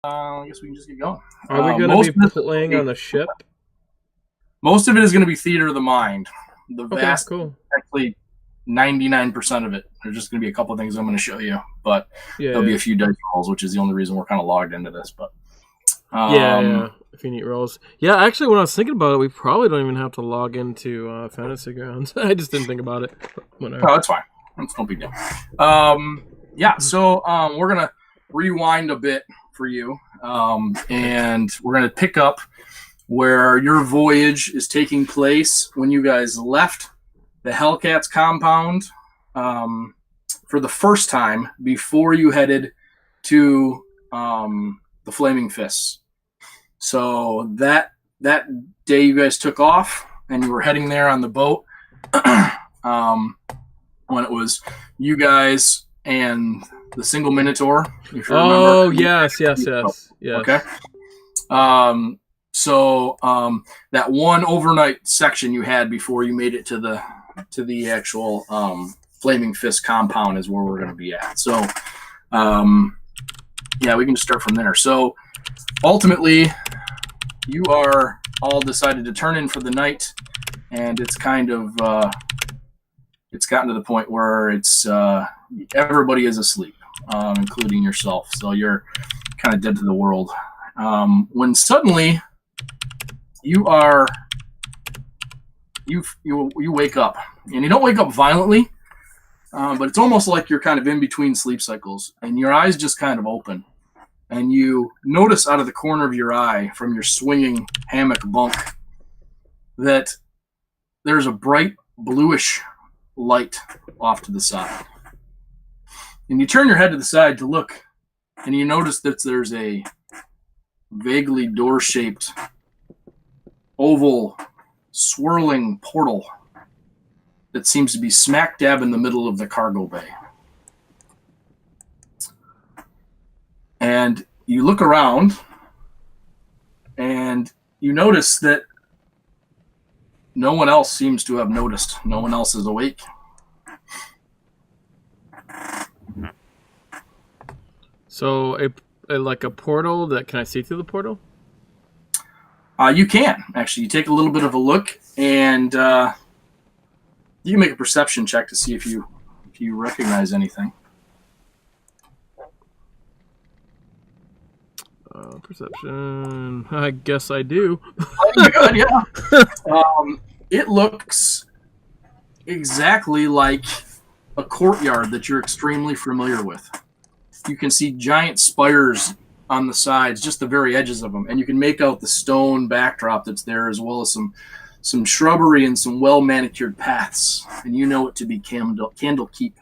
I guess we can just get going. Are we going to be playing on the ship? Most of it is going to be theater of the mind. The vast, cool. Actually, 99% of it. There's just going to be a couple of things I'm going to show you, but there'll be a few dice rolls, which is the only reason we're kind of logged into this. But if you need rolls. Yeah, actually, when I was thinking about it, we probably don't even have to log into Fantasy Grounds. I just didn't think about it. Whatever. Oh, that's fine. That's no big deal. So we're going to rewind a bit for you, and we're going to pick up where your voyage is taking place when you guys left the Hellcats compound for the first time before you headed to the Flaming Fists. So that day you guys took off and you were heading there on the boat when it was you guys and the single Minotaur. If you remember. Yes. Okay. So that one overnight section you had before you made it to the actual Flaming Fist compound is where we're going to be at. So we can just start from there. So ultimately, you are all decided to turn in for the night, and it's kind of it's gotten to the point where it's everybody is asleep, including yourself. So you're kind of dead to the world. When suddenly you wake up, and you don't wake up violently, but it's almost like you're kind of in between sleep cycles, and your eyes just kind of open, and you notice out of the corner of your eye from your swinging hammock bunk that there's a bright bluish light off to the side. And you turn your head to the side to look, and you notice that there's a vaguely door-shaped oval swirling portal that seems to be smack dab in the middle of the cargo bay. And you look around and you notice that no one else seems to have noticed. No one else is awake. So like a portal that, can I see through the portal? You can, actually. You take a little bit of a look, and you can make a perception check to see if you recognize anything. Perception. I guess I do. Good, yeah. It looks exactly like a courtyard that you're extremely familiar with. You can see giant spires on the sides, just the very edges of them, and you can make out the stone backdrop that's there, as well as some shrubbery and some well manicured paths, and you know it to be Candlekeep.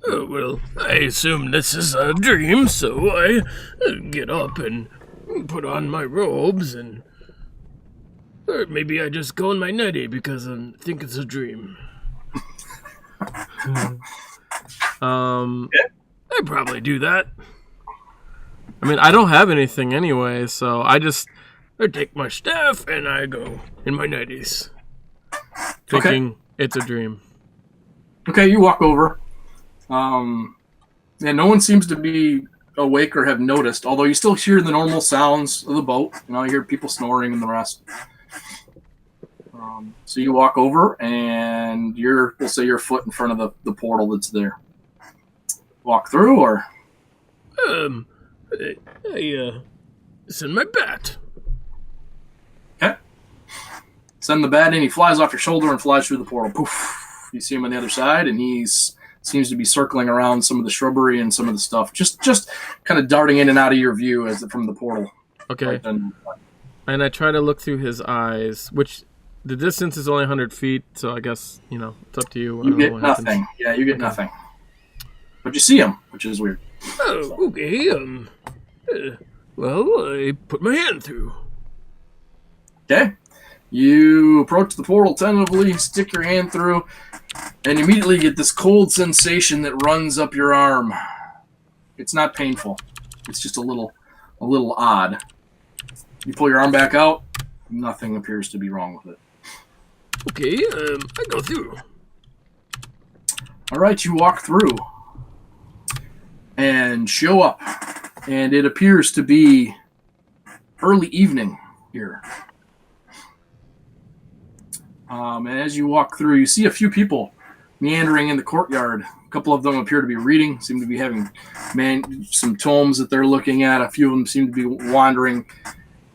Oh, well, I assume this is a dream, so I get up and put on my robes, and or maybe I just go in my nightie because I think it's a dream. I probably do that. I mean, I don't have anything anyway, so I take my staff and I go in my nighties. Thinking it's a dream. Okay, you walk over. No one seems to be awake or have noticed, although you still hear the normal sounds of the boat. You hear people snoring and the rest. So you walk over, and we'll say your foot in front of the portal that's there. Walk through, or? I send my bat. Okay. Send the bat in, he flies off your shoulder and flies through the portal. Poof. You see him on the other side, and seems to be circling around some of the shrubbery and some of the stuff, just kind of darting in and out of your view from the portal. Okay. Right then. And I try to look through his eyes, which the distance is only 100 feet, so I guess, it's up to you. You get nothing. Yeah, you get nothing. But you see him, which is weird. Oh, okay. Well, I put my hand through. Okay. You approach the portal tentatively, stick your hand through, and immediately get this cold sensation that runs up your arm. It's not painful. It's just a little odd. You pull your arm back out, nothing appears to be wrong with it. Okay, I go through. All right, you walk through and show up and it appears to be early evening here. And as you walk through, you see a few people meandering in the courtyard. A couple of them appear to be reading, seem to be having some tomes that they're looking at. A few of them seem to be wandering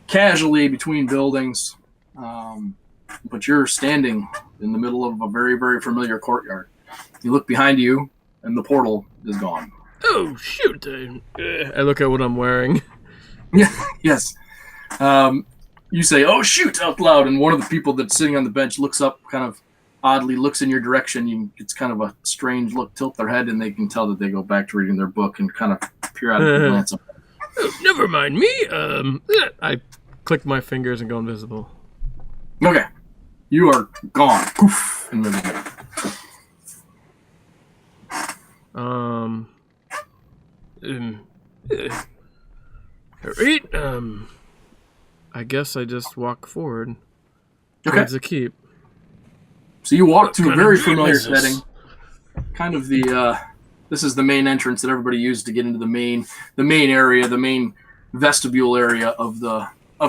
casually between buildings. But you're standing in the middle of a very, very familiar courtyard. You look behind you, and the portal is gone. Oh, shoot. I look at what I'm wearing. Yeah, yes. You say, "Oh, shoot," out loud, and one of the people that's sitting on the bench looks up, kind of oddly looks in your direction. It's kind of a strange look, tilt their head, and they can tell that they go back to reading their book and kind of periodically glance up. Oh, never mind me. I click my fingers and go invisible. Okay. You are gone. Poof. Invisible. Alright, I guess I just walk forward Okay. towards the keep. So you walk to a kind very of dream familiar is this? setting. Kind of this is the main entrance that everybody used to get into the main area, the main vestibule area of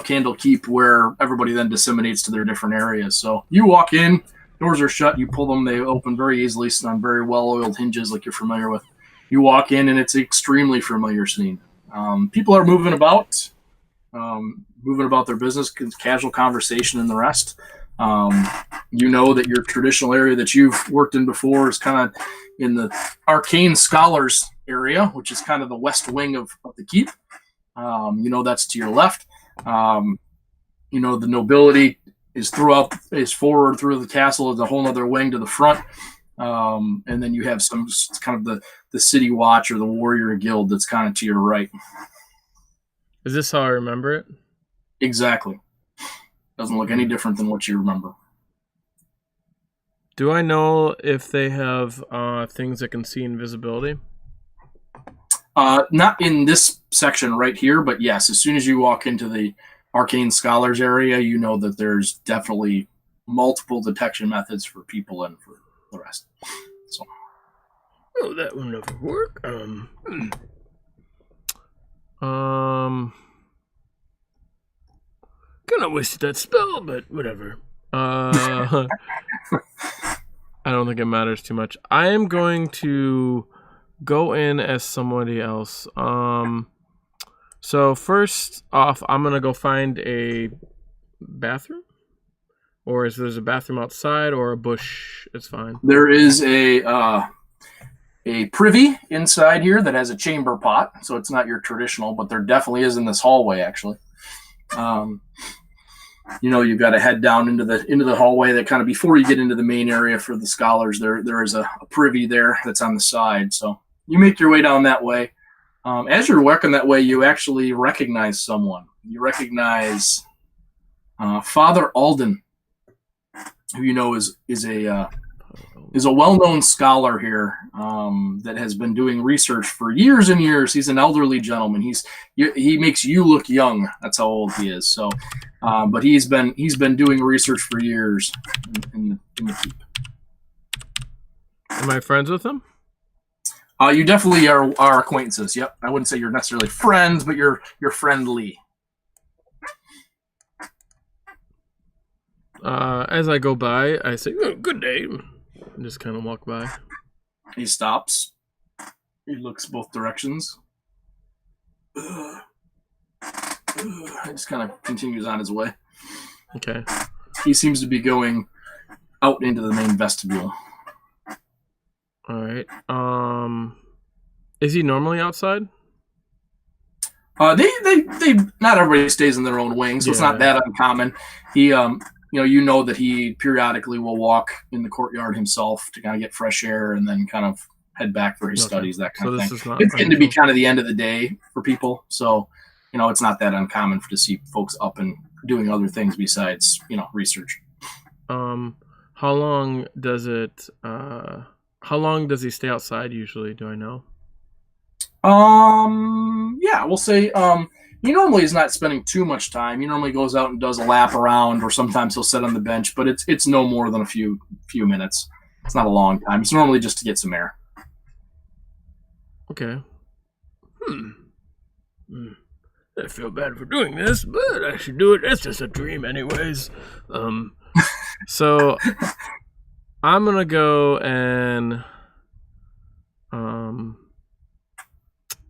Candle Keep, where everybody then disseminates to their different areas. So you walk in, doors are shut, you pull them, they open very easily on very well-oiled hinges like you're familiar with. You walk in, and it's an extremely familiar scene. People are moving about their business, casual conversation and the rest. You know that your traditional area that you've worked in before is kind of in the Arcane Scholars area, which is kind of the west wing of the keep. You know that's to your left. You know the nobility is forward through the castle is a whole other wing to the front. And then you have some kind of the city watch or the warrior guild that's kind of to your right. Is this how I remember it? Exactly. Doesn't look any different than what you remember. Do I know if they have things that can see invisibility? Not in this section right here, but yes, as soon as you walk into the Arcane Scholars area, you know that there's definitely multiple detection methods for people and for the rest. So, Oh, that will never work. Kinda wasted that spell, but whatever. I don't think it matters too much. I am going to go in as somebody else. So first off, I'm gonna go find a bathroom, or is there's a bathroom outside or a bush? It's fine. there is a privy inside here that has a chamber pot, so it's not your traditional, but there definitely is in this hallway actually. You know, you've got to head down into the hallway that kind of before you get into the main area for the scholars. There is a privy there that's on the side, so you make your way down that way. As you're working that way, you actually recognize someone. You recognize Father Alden, who you know is a well-known scholar here that has been doing research for years and years. He's an elderly gentleman. He makes you look young. That's how old he is. So, but he's been doing research for years in the keep. Am I friends with him? You definitely are acquaintances. Yep, I wouldn't say you're necessarily friends, but you're friendly. As I go by, I say, "Oh, good day," and just kind of walk by. He stops. He looks both directions. He just kind of continues on his way. Okay. He seems to be going out into the main vestibule. All right. Is he normally outside? They not everybody stays in their own wing, so it's not that uncommon. He you know that he periodically will walk in the courtyard himself to kind of get fresh air and then kind of head back for his studies, that kind of thing. It's going to be kind of the end of the day for people, so you know it's not that uncommon to see folks up and doing other things besides research. How long does it? How long does he stay outside usually? Do I know? Yeah, we'll say he normally is not spending too much time. He normally goes out and does a lap around, or sometimes he'll sit on the bench, but it's no more than a few minutes. It's not a long time. It's normally just to get some air. Okay. I feel bad for doing this, but I should do it. It's just a dream, anyways. So I'm gonna go and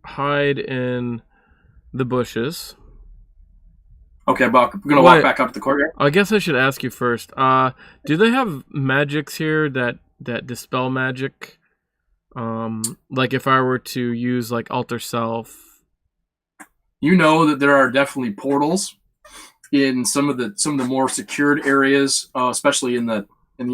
hide in the bushes. Okay, Buck. We're gonna walk back up to the courtyard. I guess I should ask you first. Do they have magics here that dispel magic? Like if I were to use like alter self. You know that there are definitely portals in some of the more secured areas, especially in the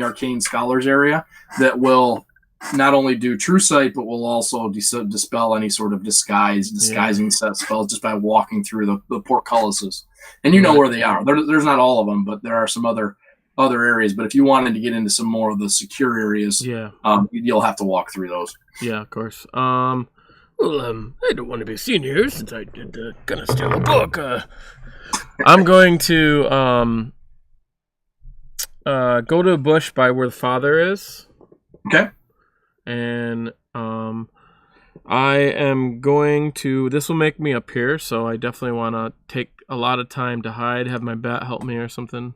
arcane scholars area, that will not only do true sight but will also dispel any sort of disguising set spells just by walking through the portcullises. And you know where they are. There's not all of them, but there are some other areas. But if you wanted to get into some more of the secure areas, you'll have to walk through those. Yeah, of course. Well, I don't want to be seen here since I did gonna steal a book. I'm going to go to a bush by where the father is. Okay. And I am going to. This will make me appear, so I definitely want to take a lot of time to hide. Have my bat help me or something.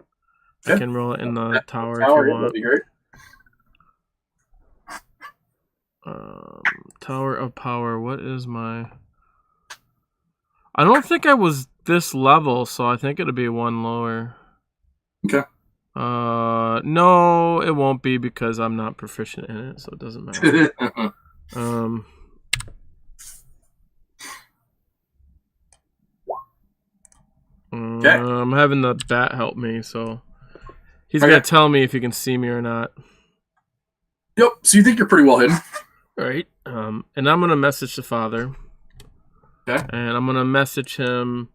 Okay. I can roll it in the tower if you want. That'd be great. Tower of Power. What is my? I don't think I was this level, so I think it'll be one lower. Okay. No, it won't be because I'm not proficient in it, so it doesn't matter. Okay. I'm having the bat help me, so he's gonna tell me if he can see me or not. Yep. So you think you're pretty well hidden? Right. And I'm gonna message the father. Okay. And I'm gonna message him.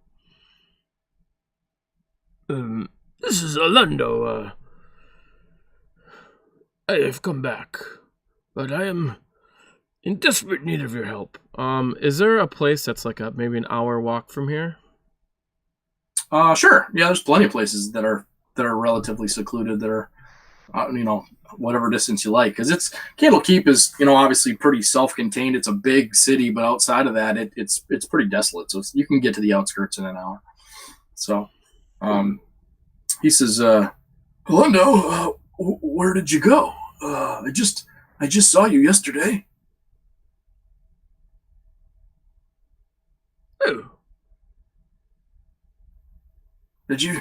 This is Orlando. I have come back, but I am in desperate need of your help. Is there a place that's like maybe an hour walk from here? Sure. Yeah, there's plenty of places that are relatively secluded that are, whatever distance you like. Because Candlekeep is, obviously pretty self-contained. It's a big city, but outside of that, it's pretty desolate. So you can get to the outskirts in an hour. So, he says, "Hello, where did you go? I just saw you yesterday." Oh. Did you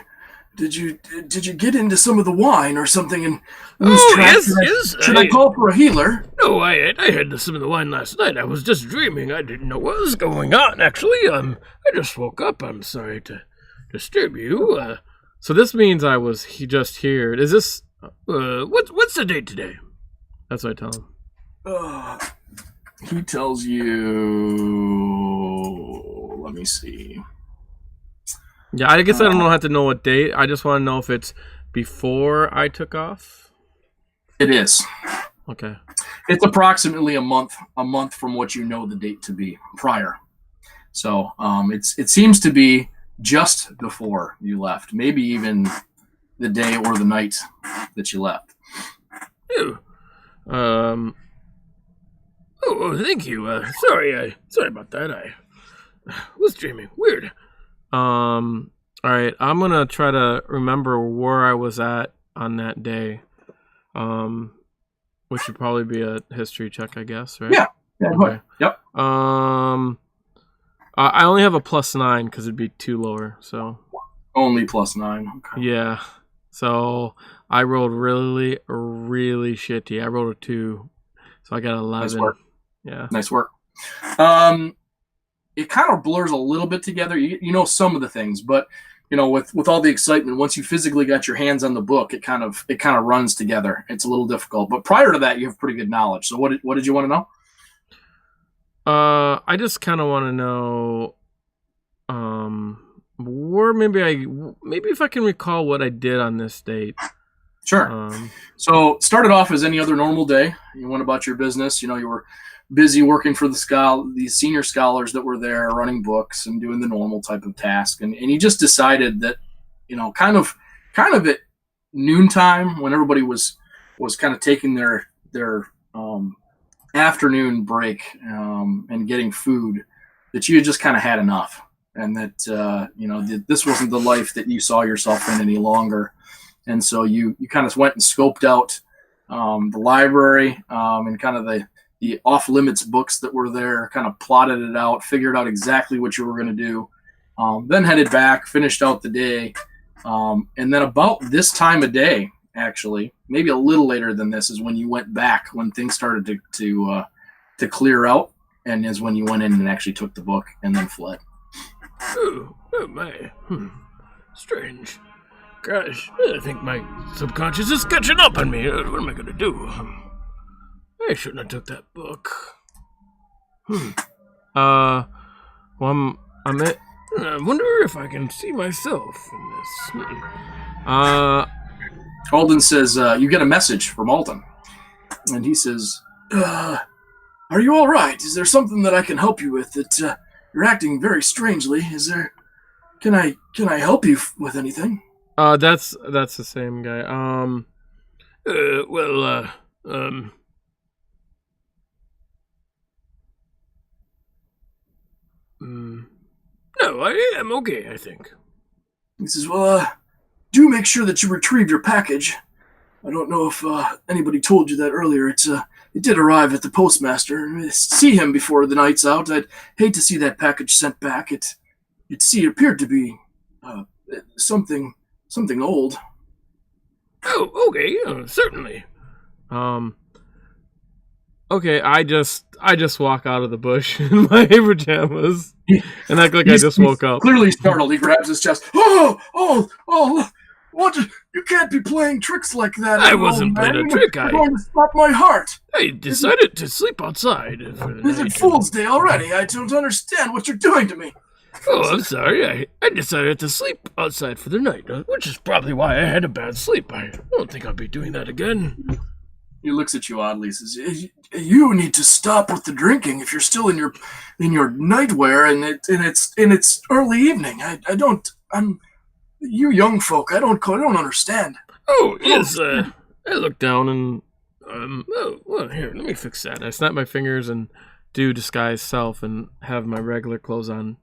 get into some of the wine or something and lose track? Yes. Should I call for a healer? No, I had some of the wine last night. I was just dreaming. I didn't know what was going on. Actually, I just woke up. I'm sorry to disturb you. So this means he just here. Is this? What's the date today? That's what I tell him. He tells you. Let me see. Yeah, I guess I don't have to know what date. I just want to know if it's before I took off. It is. Okay. It's approximately a month from what you know the date to be prior. So it seems to be just before you left, maybe even the day or the night that you left. Oh, thank you. Sorry about that. I was dreaming. Weird. All right. I'm gonna try to remember where I was at on that day. Which would probably be a history check, I guess, right? Yeah. Okay. Yep. I only have a +9 because it'd be 2 lower. So only +9. Okay. Yeah. So I rolled really, really shitty. I rolled a 2, so I got 11. Nice work. Yeah. Nice work. It kind of blurs a little bit together. You know some of the things, but with all the excitement, once you physically got your hands on the book, it kind of runs together. It's a little difficult, but prior to that, you have pretty good knowledge. So what did you want to know? I just kind of want to know, where maybe if I can recall what I did on this date. Sure. So it started off as any other normal day. You went about your business. You were busy working for these senior scholars that were there, running books and doing the normal type of task. And you just decided that, kind of at noontime when everybody was kind of taking their afternoon break and getting food, that you had just kind of had enough, and that this wasn't the life that you saw yourself in any longer. And so you kind of went and scoped out the library and kind of the off limits books that were there, kind of plotted it out, figured out exactly what you were going to do, then headed back, finished out the day. And then about this time of day, actually, maybe a little later than this, is when you went back, when things started to clear out, and is when you went in and actually took the book and then fled. Oh my. Strange. Gosh, I think my subconscious is catching up on me. What am I gonna do? I shouldn't have took that book. Well, I'm at. I wonder if I can see myself in this. Alden says, you get a message from Alden. And he says, are you all right? Is there something that I can help you with? That you're acting very strangely. Can I help you with anything? That's the same guy. No, I am okay, I think. He says, well, do make sure that you retrieve your package. I don't know if anybody told you that earlier. It did arrive at the postmaster. See him before the night's out. I'd hate to see that package sent back. It appeared to be something old. Oh, okay, certainly. Okay, I just walk out of the bush in my pajamas and act like I just woke up. Clearly startled, he grabs his chest. Oh! What? You can't be playing tricks like that. I wasn't playing a trick. You're going to stop my heart. I decided to sleep outside. Is it Fool's Day already? I don't understand what you're doing to me. Oh, I'm sorry. I decided to sleep outside for the night, which is probably why I had a bad sleep. I don't think I'll be doing that again. He looks at you oddly. Says, "You need to stop with the drinking. If you're still in your nightwear and it's early evening, you young folk. I don't understand." Oh yes. I look down and here, let me fix that. I snap my fingers and do disguise self and have my regular clothes on.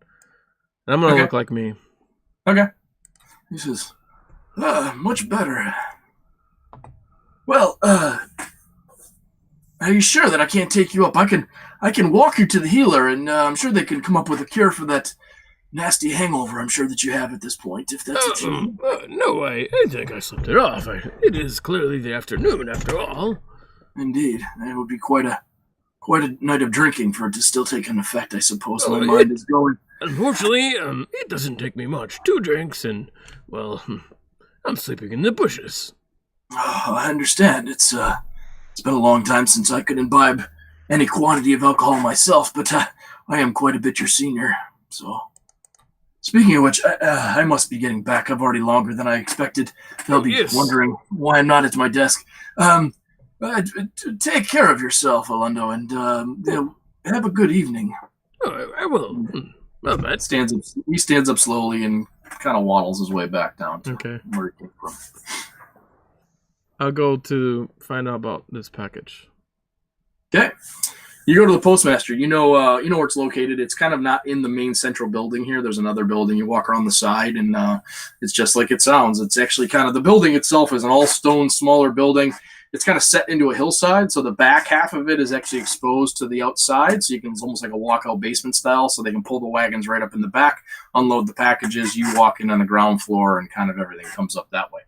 And I'm gonna look like me. Okay. He says, much better. Well, are you sure that I can't take you up? I can walk you to the healer, and I'm sure they can come up with a cure for that nasty hangover I'm sure that you have at this point, if that's what you mean. No, I think I slept it off. It is clearly the afternoon, after all. Indeed. It would be quite a night of drinking for it to still take an effect, I suppose. My mind is going. Unfortunately, it doesn't take me much. 2 drinks, and, well, I'm sleeping in the bushes. Oh, I understand. It's been a long time since I could imbibe any quantity of alcohol myself, but I am quite a bit your senior. So, speaking of which, I must be getting back. I've already longer than I expected. They'll be wondering why I'm not at my desk. Take care of yourself, Alondo, and have a good evening. Oh, I will. Well, Matt He stands up slowly and kind of waddles his way back down to where he came from. I'll go to find out about this package. Okay. You go to the postmaster. You know where it's located. It's kind of not in the main central building here. There's another building. You walk around the side, and it's just like it sounds. It's actually kind of, the building itself is an all-stone, smaller building. It's kind of set into a hillside, so the back half of it is actually exposed to the outside, so it's almost like a walkout basement style, so they can pull the wagons right up in the back, unload the packages, you walk in on the ground floor, and kind of everything comes up that way.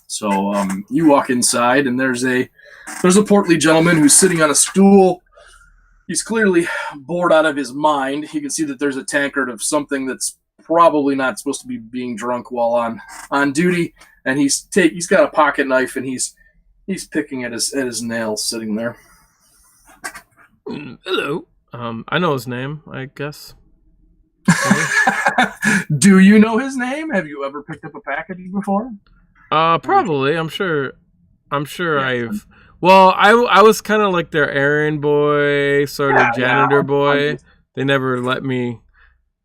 So you walk inside, and there's a portly gentleman who's sitting on a stool. He's clearly bored out of his mind. You can see that there's a tankard of something that's probably not supposed to be being drunk while on duty, and he's got a pocket knife, and he's picking at his nails, sitting there. Hello. I know his name, I guess. Do you know his name? Have you ever picked up a package before? Probably. I'm sure. I've. Well, I was kind of like their errand boy, sort of janitor boy. They never let me.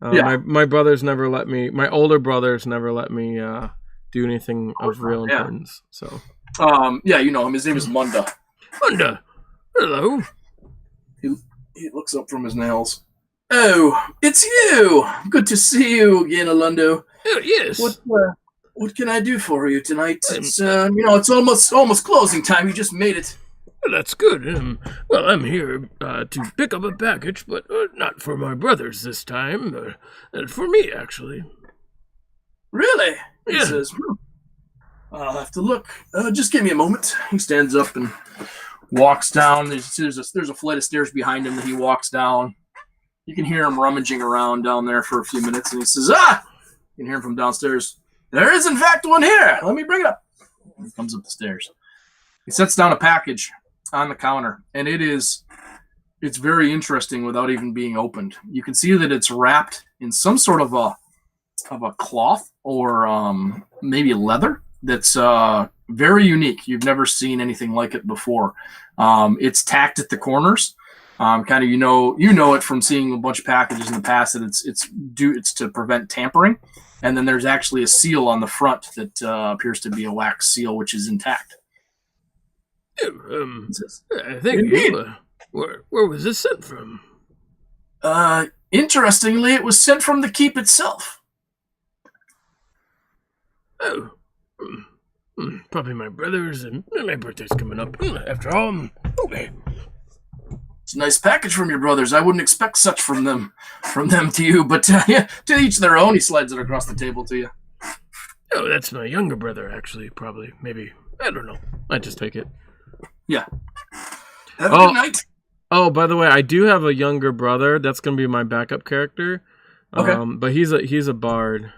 My brothers never let me. My older brothers never let me do anything of real importance. So. You know him. His name is Munda. Munda. Hello. He looks up from his nails. Oh, it's you! Good to see you again, Alundo. Oh, yes. What can I do for you tonight? Um, It's it's almost closing time. You just made it. Well, that's good. Well, I'm here to pick up a package, but not for my brothers this time. For me, actually. Really? He Yeah. says, I'll have to look. Just give me a moment. He stands up and walks down. There's a flight of stairs behind him that he walks down. You can hear him rummaging around down there for a few minutes, and he says, You can hear him from downstairs. There is, in fact, one here. Let me bring it up. He comes up the stairs. He sets down a package on the counter, and it's very interesting without even being opened. You can see that it's wrapped in some sort of a cloth or maybe leather that's very unique. You've never seen anything like it before. It's tacked at the corners. Kind of you know it from seeing a bunch of packages in the past that it's to prevent tampering. And then there's actually a seal on the front that appears to be a wax seal, which is intact. I think where was this sent from? Interestingly, it was sent from the keep itself. Oh, probably my brothers, and my birthday's coming up. After all, okay. It's a nice package from your brothers. I wouldn't expect such from them to you, but yeah, to each their own. He slides it across the table to you. Oh, that's my younger brother, actually. Probably, maybe. I don't know. I just take it. Yeah. Have a good night. Oh, by the way, I do have a younger brother. That's gonna be my backup character. Okay. But he's a bard.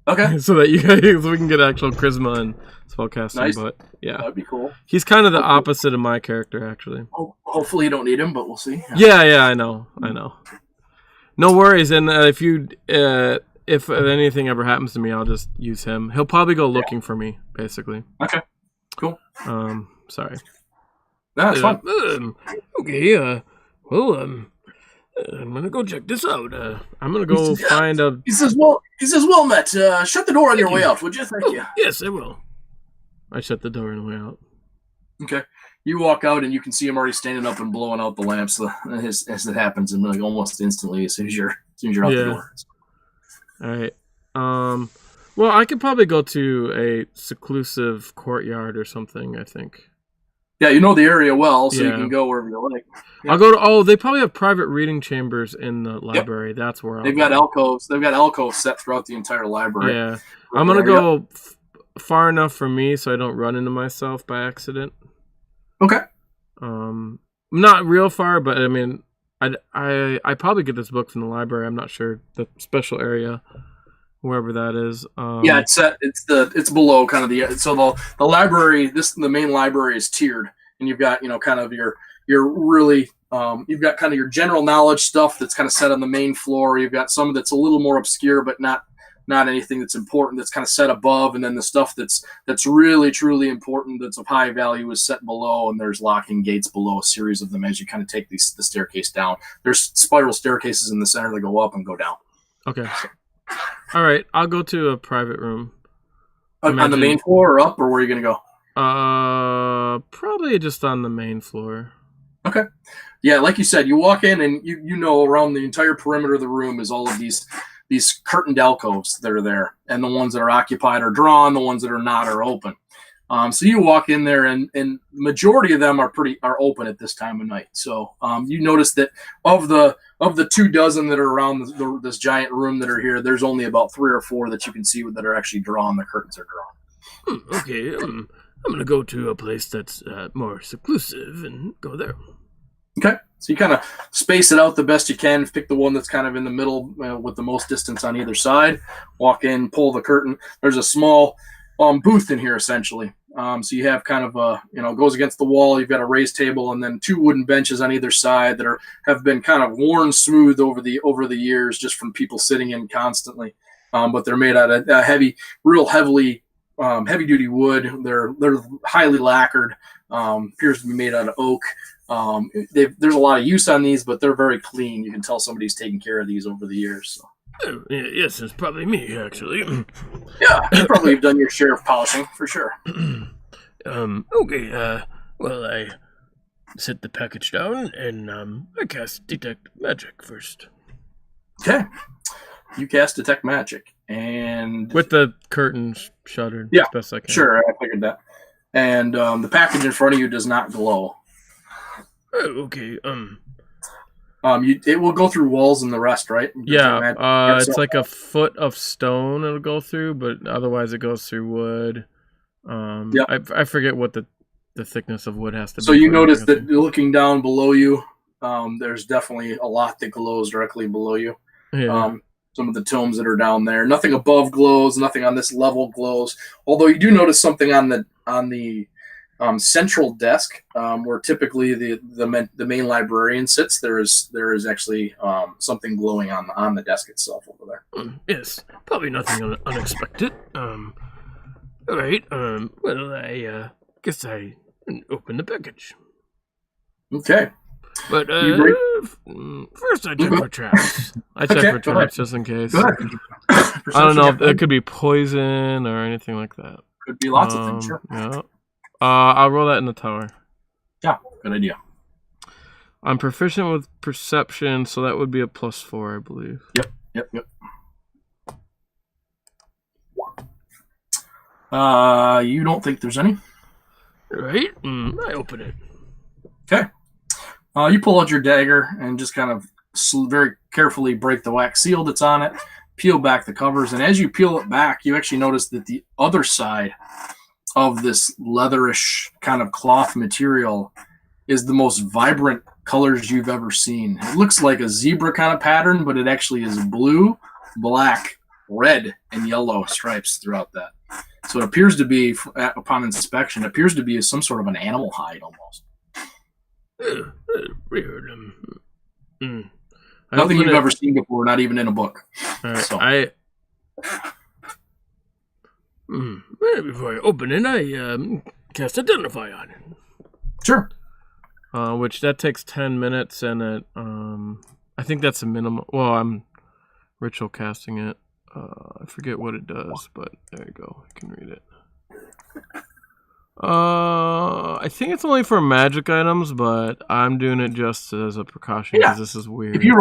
Okay. So that so we can get actual charisma and spellcasting. Nice. But yeah, That'd be cool. he's kind of the opposite of my character, actually. Hopefully you don't need him, but we'll see. Yeah, I know. No worries. And if anything ever happens to me, I'll just use him. He'll probably go looking for me, basically. Okay. Cool. Sorry. That's fine. Okay. Well, I'm gonna go check this out. I'm gonna go find a. He says, well met. Shut the door on your way out, would you? Thank you. Yes, I will. I shut the door on the way out. Okay. You walk out and you can see him already standing up and blowing out the lamps as it happens, and like almost instantly as soon as you're out the door. All right. Well, I could probably go to a seclusive courtyard or something, I think. Yeah, you know the area well, so you Yeah. can go wherever you like. Yeah. I'll go to. They probably have private reading chambers in the library. That's where They've got alcoves. They've got alcoves set throughout the entire library. Yeah, I'm gonna go far enough from me so I don't run into myself by accident. Okay. Not real far, but I mean, I probably get this book from the library. I'm not sure the special area, wherever that is. Yeah, it's below kind of the library. The main library is tiered, and you've got kind of your really you've got kind of your general knowledge stuff that's kind of set on the main floor. You've got some that's a little more obscure, but not anything that's important, that's kind of set above, and then the stuff that's really truly important, that's of high value, is set below, and there's locking gates below, a series of them as you kind of take the staircase down. There's spiral staircases in the center that go up and go down. Okay. All right, I'll go to a private room. On the main floor or up, or where are you going to go? Probably just on the main floor. Okay. Yeah, like you said, you walk in and you know around the entire perimeter of the room is all of these curtained alcoves that are there, and the ones that are occupied are drawn, the ones that are not are open. So you walk in there, and majority of them are open at this time of night. So you notice that of the 24 that are around this giant room that are here, there's only about 3 or 4 that you can see that are actually drawn. The curtains are drawn. Okay, I'm gonna go to a place that's more seclusive and go there. Okay, so you kind of space it out the best you can. Pick the one that's kind of in the middle with the most distance on either side. Walk in, pull the curtain. There's a small booth in here, essentially. So you have kind of goes against the wall. You've got a raised table and then 2 wooden benches on either side that have been kind of worn smooth over the years, just from people sitting in constantly. But they're made out of heavy duty wood. They're highly lacquered. Appears to be made out of oak. There's a lot of use on these, but they're very clean. You can tell somebody's taken care of these over the years. So. Oh, yes, it's probably me, actually. Yeah, you probably have done your share of polishing, for sure. Okay, well, I set the package down, and I cast Detect Magic first. Okay. You cast Detect Magic. And With the curtains shuttered. Yeah, as best I can. sure, I figured that. And the package in front of you does not glow. Oh, okay. It will go through walls and the rest, right? Yeah, So- it's like a foot of stone it'll go through, but otherwise it goes through wood. Yep. I forget what the thickness of wood has to be. So you for it, notice I that think. looking down below you, there's definitely a lot that glows directly below you. Yeah. Some of the tomes that are down there, nothing above glows, nothing on this level glows. Although you do notice something on the central desk, where typically the main librarian sits. There is actually something glowing on the desk itself over there. Yes, probably nothing unexpected. All right. Well, I guess I open the package. Okay. But You break- first I check for traps. I check Okay, for go ahead. traps just in case. Go ahead. I don't know if it could be poison or anything like that. Could be lots of things. Sure. Yeah. I'll roll that in the tower. Yeah. Good idea. I'm proficient with perception, so that would be a +4, I believe. Yep. You don't think there's any? Right? I open it. Okay. You pull out your dagger and just kind of very carefully break the wax seal that's on it, peel back the covers, and as you peel it back, you actually notice that the other side of this leatherish kind of cloth material is the most vibrant colors you've ever seen. It looks like a zebra kind of pattern, but it actually is blue, black, red, and yellow stripes throughout that. So it appears to be, upon inspection, appears to be some sort of an animal hide almost. Weird. Nothing you've ever seen before, not even in a book. Alright, So- Before I open it, I cast Identify on it. Sure. which that takes 10 minutes, and it I think that's a minimum. Well, I'm ritual casting it. I forget what it does, but there you go. I can read it. I think it's only for magic items, but I'm doing it just as a precaution because Yeah. this is weird. If you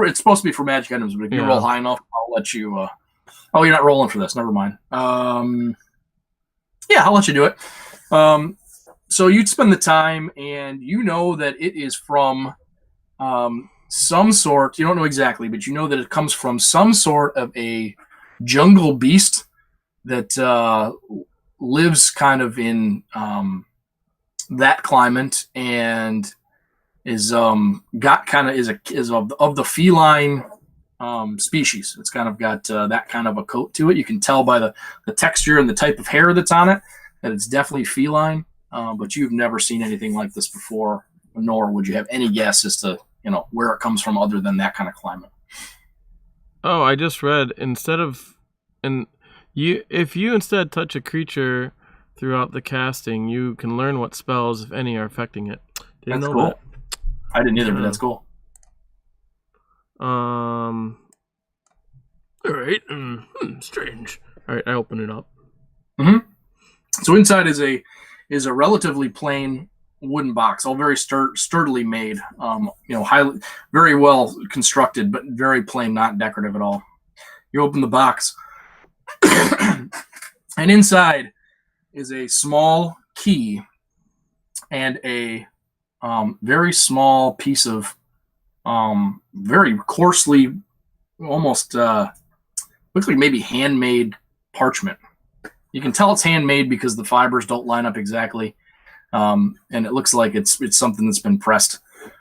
it's supposed to be for magic items, but if you Yeah. roll high enough, I'll let you. Oh, you're not rolling for this. Never mind. Yeah, I'll let you do it. So you'd spend the time, and you know that it is from some sort. You don't know exactly, but you know that it comes from some sort of a jungle beast that lives kind of in that climate and is got kind of is of the feline species. It's kind of got that kind of a coat to it. You can tell by the texture and the type of hair that's on it that it's definitely feline. But you've never seen anything like this before, nor would you have any guess as to where it comes from other than that kind of climate. Oh, I just read if you instead touch a creature throughout the casting, you can learn what spells, if any, are affecting it. Didn't That's know cool. that. I didn't either, but Yeah. that's cool. All right. Strange. All right, I open it up. So inside is a relatively plain wooden box, all very sturdily made. Highly, very well constructed, but very plain, not decorative at all. You open the box, and inside is a small key and a very small piece of very coarsely, almost looks like maybe handmade parchment. You can tell it's handmade because the fibers don't line up exactly, and it looks like it's something that's been pressed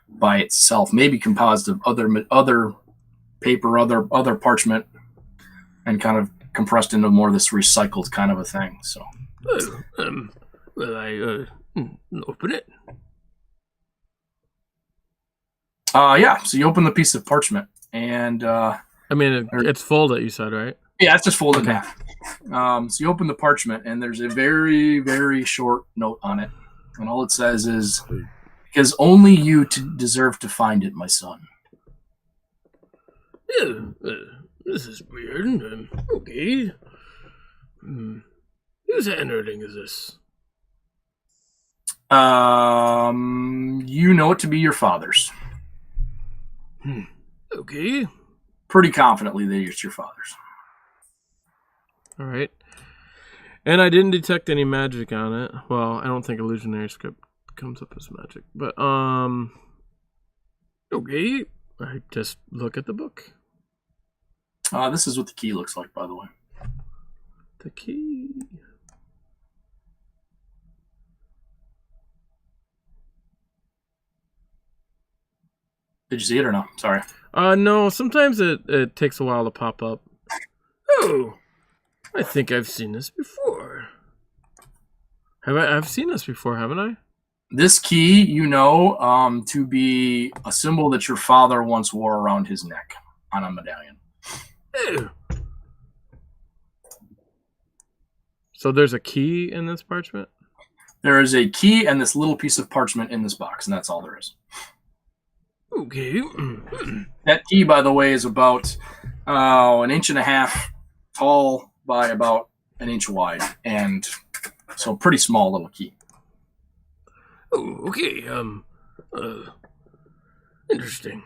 by itself, maybe composed of other paper, other parchment, and kind of compressed into more this recycled kind of a thing. So, Well, I open it. yeah. So you open the piece of parchment, and I mean, it's folded, you said, right? yeah, it's just folded in Okay. half. So you open the parchment, and there's a very, very short note on it, and all it says is, "Because only you deserve to find it, my son." Yeah, this is weird. Okay. Whose handwriting is this? You know it to be your father's. Okay. pretty confidently that it's your father's. All right. And I didn't detect any magic on it. Well, I don't think illusionary script comes up as magic. But okay. I just look at the book. This is what the key looks like, by the way. The key. Did you see it or no? Sorry. No, sometimes it takes a while to pop up. Oh, I think I've seen this before. I've seen this before, haven't I? This key, to be a symbol that your father once wore around his neck on a medallion. Oh, So there's a key in this parchment? There is a key and this little piece of parchment in this box, and that's all there is. okay. That key, by the way, is about 1.5 inches tall by about 1 inch wide, and so pretty small little key. Oh, okay. Interesting.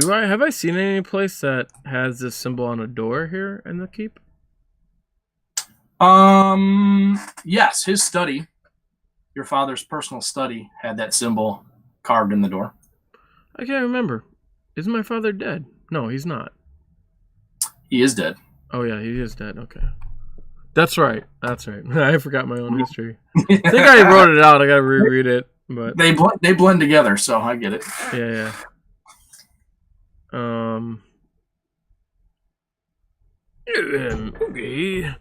Have I seen any place that has this symbol on a door here in the keep? Yes, his study, your father's personal study, had that symbol carved in the door. I can't remember. Is my father dead? No, he's not. He is dead. Oh yeah, he is dead. Okay. That's right. I forgot my own history. I think I wrote it out. I gotta reread it. But They blend together, so I get it. yeah. Okay.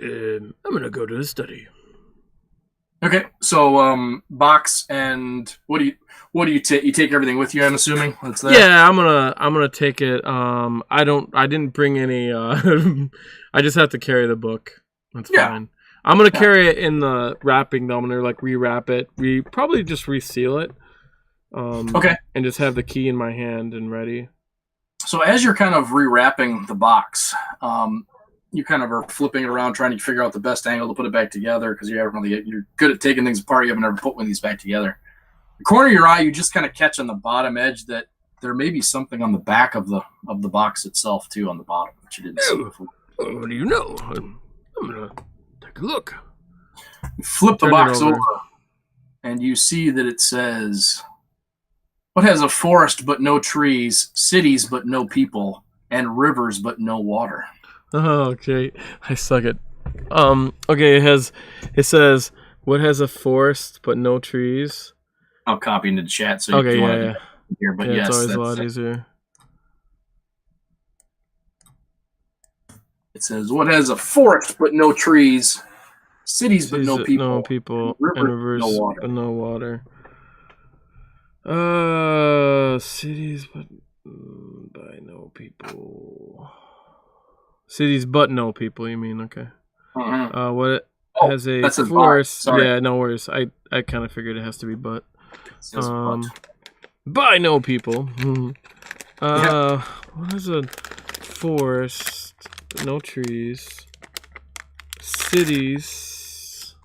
I'm gonna go to the study. Okay, so box and what do you take? You take everything with you, I'm assuming. That's there. Yeah, I'm gonna take it. I didn't bring any. I just have to carry the book. That's Yeah. fine. I'm gonna carry it in the wrapping though. I'm gonna like rewrap it. We probably just reseal it. Okay. And just have the key in my hand and ready. So as you're kind of rewrapping the box, you kind of are flipping it around, trying to figure out the best angle to put it back together because you're good at taking things apart. You haven't ever put one of these back together. The corner of your eye, you just kind of catch on the bottom edge that there may be something on the back of the box itself too, on the bottom that you didn't see before. Oh, what do you know? I'm gonna take a look. You flip the Turn it box over. over, and you see that it says, "What has a forest but no trees, cities but no people, and rivers but no water?" Oh, okay. I suck it. Okay, it says, what has a forest but no trees? I'll copy into the chat so Okay, if you want yeah. to here, but Yeah, yes, it's always a that's lot it. easier. It says, "What has a forest but no trees, cities but no Cities, people, no people, rivers and but rivers, no water?" but no water. Cities but by no people. Cities but no people. You mean okay? Mhm. What Oh, has a that says but, forest? sorry. Yeah, no worries. I kind of figured it has to be but. It says but. By no people. Yeah. What is a forest? No trees. Cities.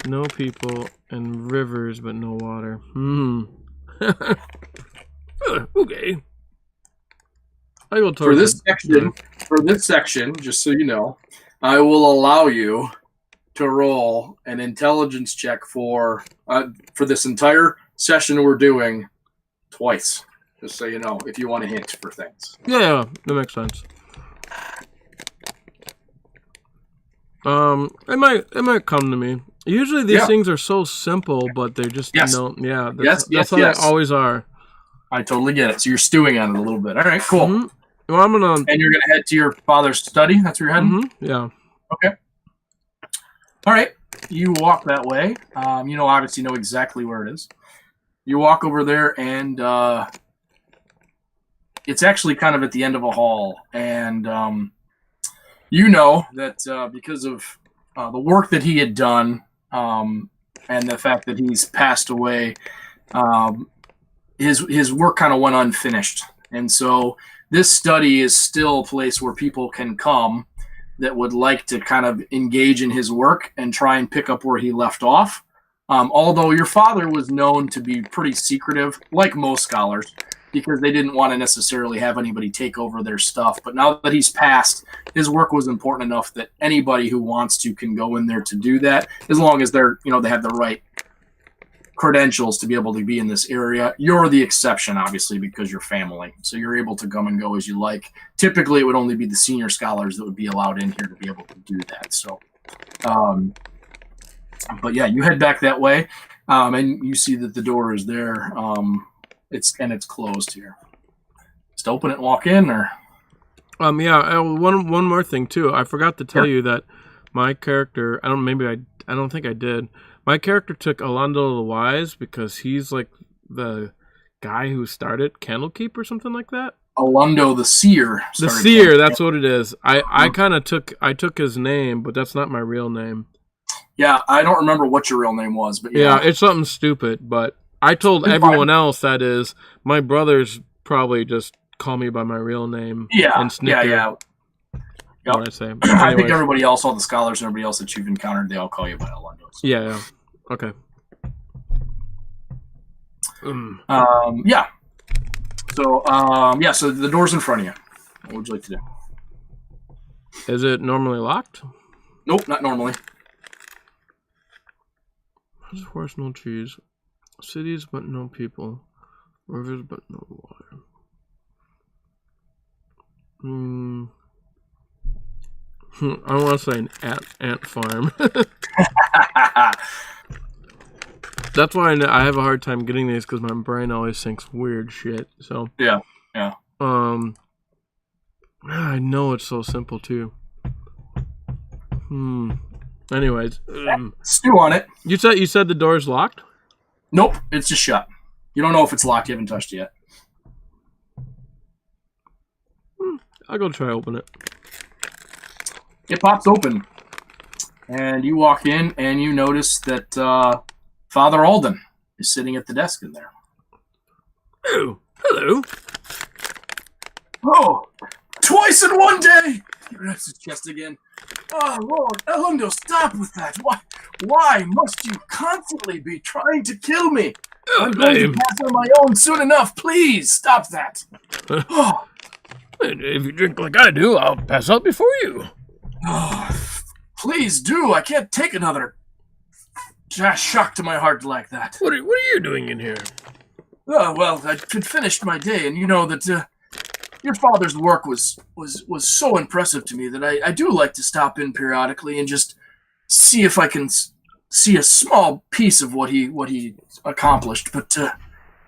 No people. And rivers, but no water. Okay. I go For towards this section, just so you know, I will allow you to roll an intelligence check for this entire session we're doing twice. Just so you know, if you want a hint for things. Yeah, that makes sense. It might come to me. Usually these Yeah. things are so simple, but they're just Yes. yeah. Yes, That's how yes. they always are. I totally get it. So you're stewing on it a little bit. All right, cool. Mhm. Well, I'm gonna. And you're gonna head to your father's study. That's where you're heading. Yeah. All right, you walk that way. Obviously know exactly where it is. You walk over there, and it's actually kind of at the end of a hall. And you know that because of the work that he had done and the fact that he's passed away, his work kind of went unfinished. And so this study is still a place where people can come that would like to kind of engage in his work and try and pick up where he left off. Although your father was known to be pretty secretive, like most scholars, because they didn't want to necessarily have anybody take over their stuff. But now that he's passed, his work was important enough that anybody who wants to can go in there to do that, as long as they're, they have the right credentials to be able to be in this area. You're the exception, obviously, because you're family. So you're able to come and go as you like. Typically, it would only be the senior scholars that would be allowed in here to be able to do that. So, but yeah, you head back that way, and you see that the door is there. It's closed here. Just open it and walk in, or one more thing too. I forgot to tell you that my character. I don't think I did. My character took Alando the Wise because he's like the guy who started Candlekeep or something like that. Alando the Seer. The Seer, that's what it is. I kind of took his name, but that's not my real name. Yeah, I don't remember what your real name was, but yeah, it's something stupid. But I told everyone else that is my brothers probably just call me by my real name. Yeah, and snicker. Yeah. Yep. What I say. I think everybody else, all the scholars and everybody else that you've encountered, they all call you by Alando. So. Yeah. Okay. Yeah. So, so the door's in front of you. What would you like to do? Is it normally locked? Nope, not normally. There's horse, no trees. Cities, but no people. Rivers, but no water. I want to say an ant farm. That's why I have a hard time getting these, because my brain always thinks weird shit. So yeah. I know it's so simple too. Anyways, stew on it. You said the door's locked? Nope, it's just shut. You don't know if it's locked. You haven't touched it yet. I'll go try open it. It pops open, and you walk in, and you notice that Father Alden is sitting at the desk in there. Oh, hello. Oh, twice in one day! He wraps his chest again. Oh, Lord, Elundo, stop with that. Why must you constantly be trying to kill me? I'm going to pass on my own soon enough. Please, stop that. Oh. If you drink like I do, I'll pass out before you. Oh, please do. I can't take another shock to my heart like that. What are you doing in here? Oh, well, I had finished my day, and you know that your father's work was so impressive to me that I do like to stop in periodically and just see if I can see a small piece of what he accomplished. But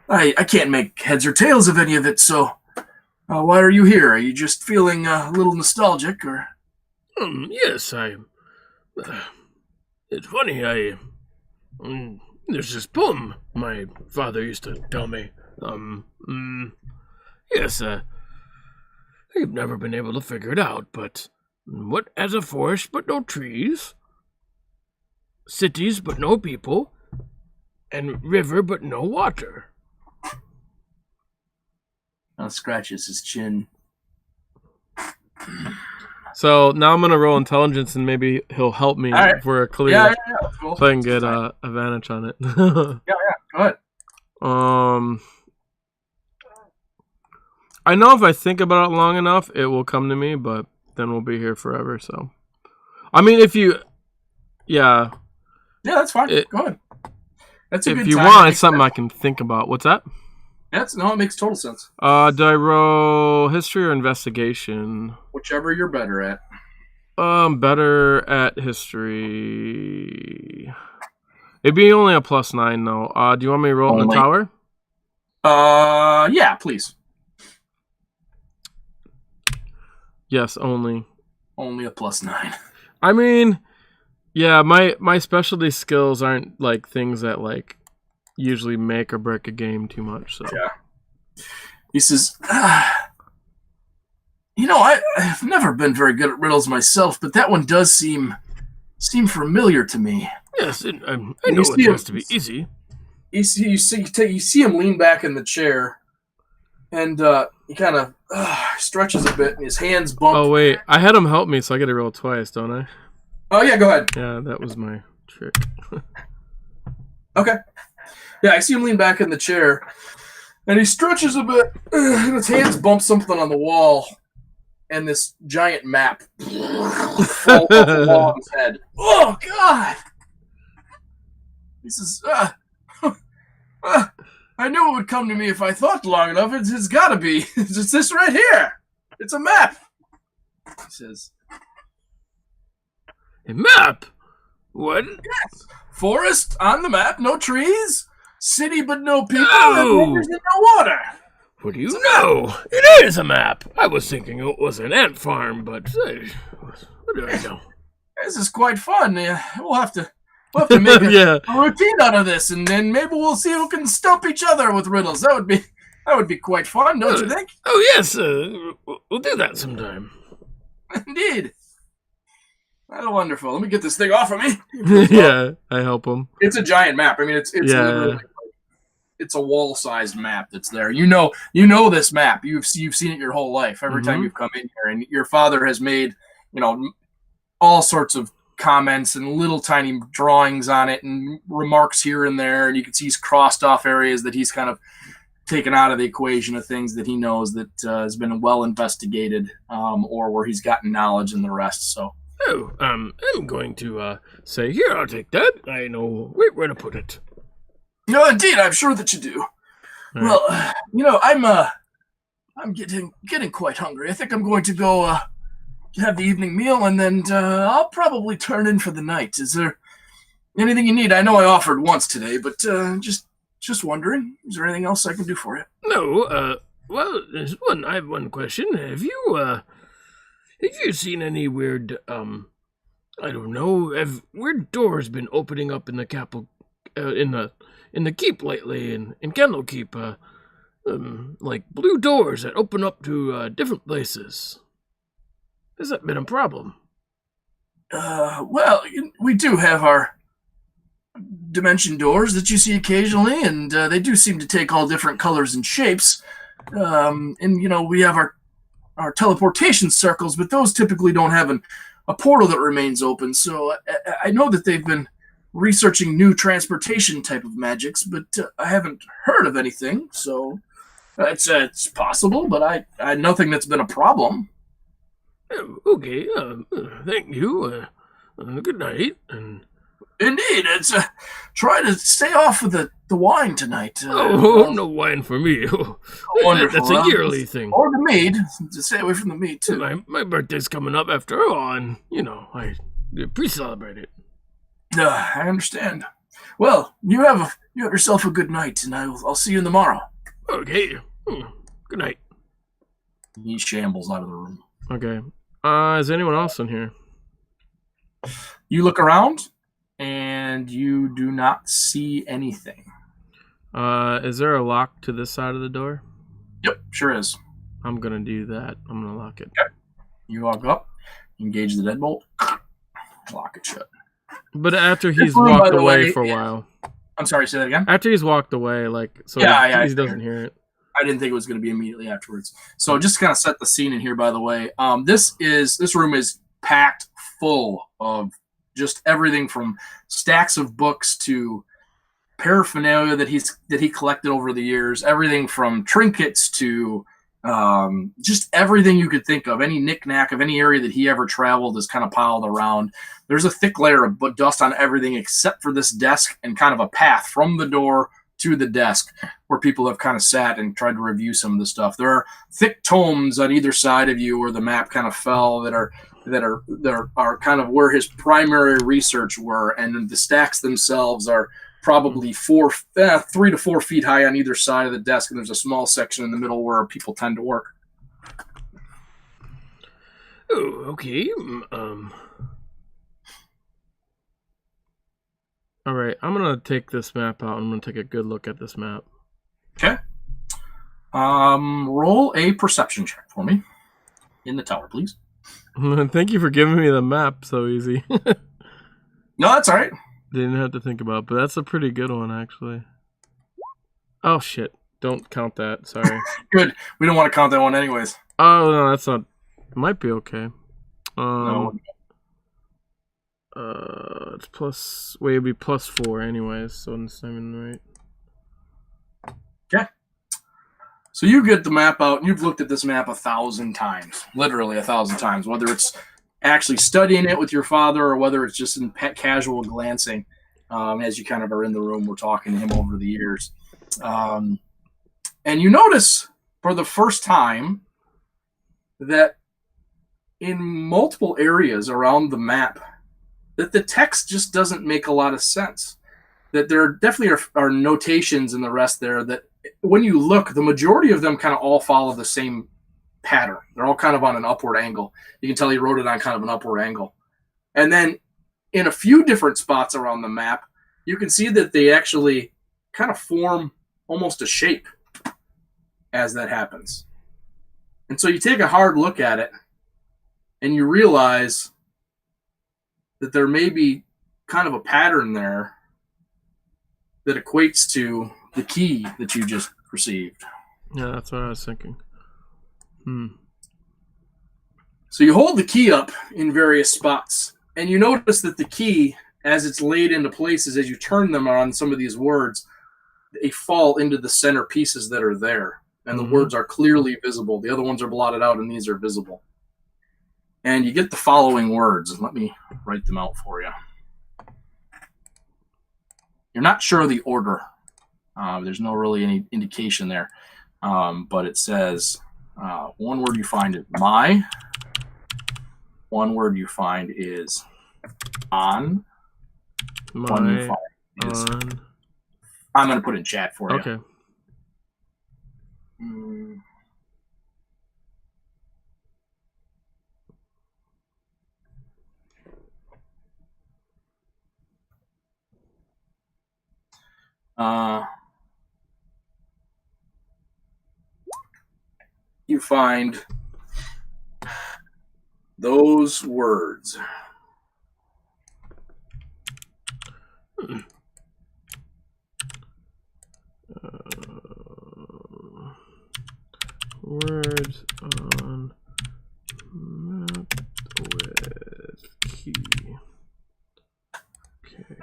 I can't make heads or tails of any of it, so why are you here? Are you just feeling a little nostalgic, or? Yes, it's funny, there's this poem my father used to tell me. Yes, I've never been able to figure it out, but what has a forest but no trees, cities but no people, and river but no water? Now scratches his chin. So now I'm gonna roll intelligence, and maybe he'll help me for a clear. Yeah, cool. So I can get advantage on it. Go ahead. I know if I think about it long enough, it will come to me, but then we'll be here forever. So, I mean, if you, yeah, that's fine. Go ahead. That's a if good you time. want, it's something I can think about. What's that? It makes total sense. Do I roll history or investigation? Whichever you're better at. Better at history. It'd be only a +9 though. Do you want me to roll in the tower? Yeah, please. Yes, only. Only a +9. I mean, yeah, my specialty skills aren't like things that like usually make or break a game too much. So yeah. He says, I've never been very good at riddles myself, but that one does seem familiar to me. Yes, I know it has to be easy. You see him lean back in the chair, and he kind of stretches a bit, and his hands bump. Oh wait, I had him help me, so I get to roll twice, don't I? Oh yeah, go ahead. Yeah, that was my trick. Okay. Yeah, I see him lean back in the chair, and he stretches a bit, and his hands bump something on the wall, and this giant map falls off the wall on his head. Oh God! He says, I knew it would come to me if I thought long enough. It's got to be. It's this right here. It's a map. He says, A map? What? yes. Forest on the map, no trees. City but no people. Oh. And rivers and no water. What do you know? It is a map. I was thinking it was an ant farm, but what do I know? This is quite fun. We'll have to make Yeah. a routine out of this, and then maybe we'll see who can stump each other with riddles. That would be quite fun, don't you think? Oh, yes. We'll do that sometime. Indeed. That's wonderful. Let me get this thing off of me. Yeah, I help him. It's a giant map. I mean, it's Yeah. literally it's a wall-sized map that's there. You know this map. You've seen it your whole life. Every time Mhm. you've come in here, and your father has made all sorts of comments and little tiny drawings on it and remarks here and there, and you can see he's crossed off areas that he's kind of taken out of the equation of things that he knows that has been well investigated, or where he's gotten knowledge and the rest. So. Oh, I'm going to say, here, I'll take that. I know where to put it. No, indeed, I'm sure that you do. All Well, I'm getting quite hungry. I think I'm going to go have the evening meal, and then I'll probably turn in for the night. Is there anything you need? I know I offered once today, but just wondering. Is there anything else I can do for you? No, well, I have one question. Have you seen any weird, I don't know, have weird doors been opening up in the capital, in the keep lately, in Candlekeep, like blue doors that open up to different places? Has that been a problem? Well, we do have our dimension doors that you see occasionally, and they do seem to take all different colors and shapes. And we have our teleportation circles, but those typically don't have a portal that remains open. So I know that they've been researching new transportation type of magics, but I haven't heard of anything. So it's possible, but I nothing that's been a problem. Oh, okay, thank you. Good night. And Indeed, it's try to stay off with the wine tonight. no wine for me. Wonderful. That's a yearly thing. Or the mead. To stay away from the mead too. My birthday's coming up after all, and I pre-celebrate it. I understand. Well, you have yourself a good night, and I'll see you in the morrow. Okay. Good night. He shambles out of the room. Okay. Is anyone else in here? You look around, and you do not see anything. Is there a lock to this side of the door? Yep, sure is. I'm gonna do that. I'm gonna lock it. You walk up, engage the deadbolt, lock it shut. But after This he's room, by walked the away way, for a while. I'm sorry, say that again? After he's walked away, so Yeah, he doesn't hear it. I didn't think it was going to be immediately afterwards. So just to kind of set the scene in here, by the way, this room is packed full of just everything from stacks of books to paraphernalia that he collected over the years. Everything from trinkets to just everything you could think of. Any knickknack of any area that he ever traveled is kind of piled around. There's a thick layer of dust on everything except for this desk and kind of a path from the door to the desk where people have kind of sat and tried to review some of the stuff. There are thick tomes on either side of you where the map kind of fell that are kind of where his primary research were, and the stacks themselves are probably 3 to 4 feet high on either side of the desk, and there's a small section in the middle where people tend to work. Oh, okay. All right, I'm gonna take this map out. I'm gonna take a good look at this map. Okay. Roll a perception check for me in the tower, please. Thank you for giving me the map so easy. No, that's all right. Didn't have to think about it, but that's a pretty good one, actually. Oh, shit. Don't count that. Sorry. Good. We don't want to count that one anyways. Oh no, that's not. Might be okay. No. It's plus. Well, it'd be +4 anyways, so it's not even right. Okay. So you get the map out, and you've looked at this map 1,000 times, literally 1,000 times, whether it's actually studying it with your father or whether it's just in casual glancing as you kind of are in the room. We're talking to him over the years. And you notice for the first time that in multiple areas around the map, that the text just doesn't make a lot of sense. That there definitely are notations in the rest there that when you look, the majority of them kind of all follow the same pattern. They're all kind of on an upward angle. You can tell he wrote it on kind of an upward angle. And then in a few different spots around the map, you can see that they actually kind of form almost a shape as that happens. And so you take a hard look at it and you realize that there may be kind of a pattern there that equates to the key that you just received. Yeah, that's what I was thinking. So you hold the key up in various spots, and you notice that the key, as it's laid into places, as you turn them on some of these words, they fall into the center pieces that are there, and the words are clearly visible. The other ones are blotted out, and these are visible. And you get the following words. Let me write them out for you. You're not sure of the order. There's no really any indication there. But it says, one word you find is my. One word you find is on. One you find is on. I'm going to put it in chat for you. Okay. You find those words. Words on map with key. Okay.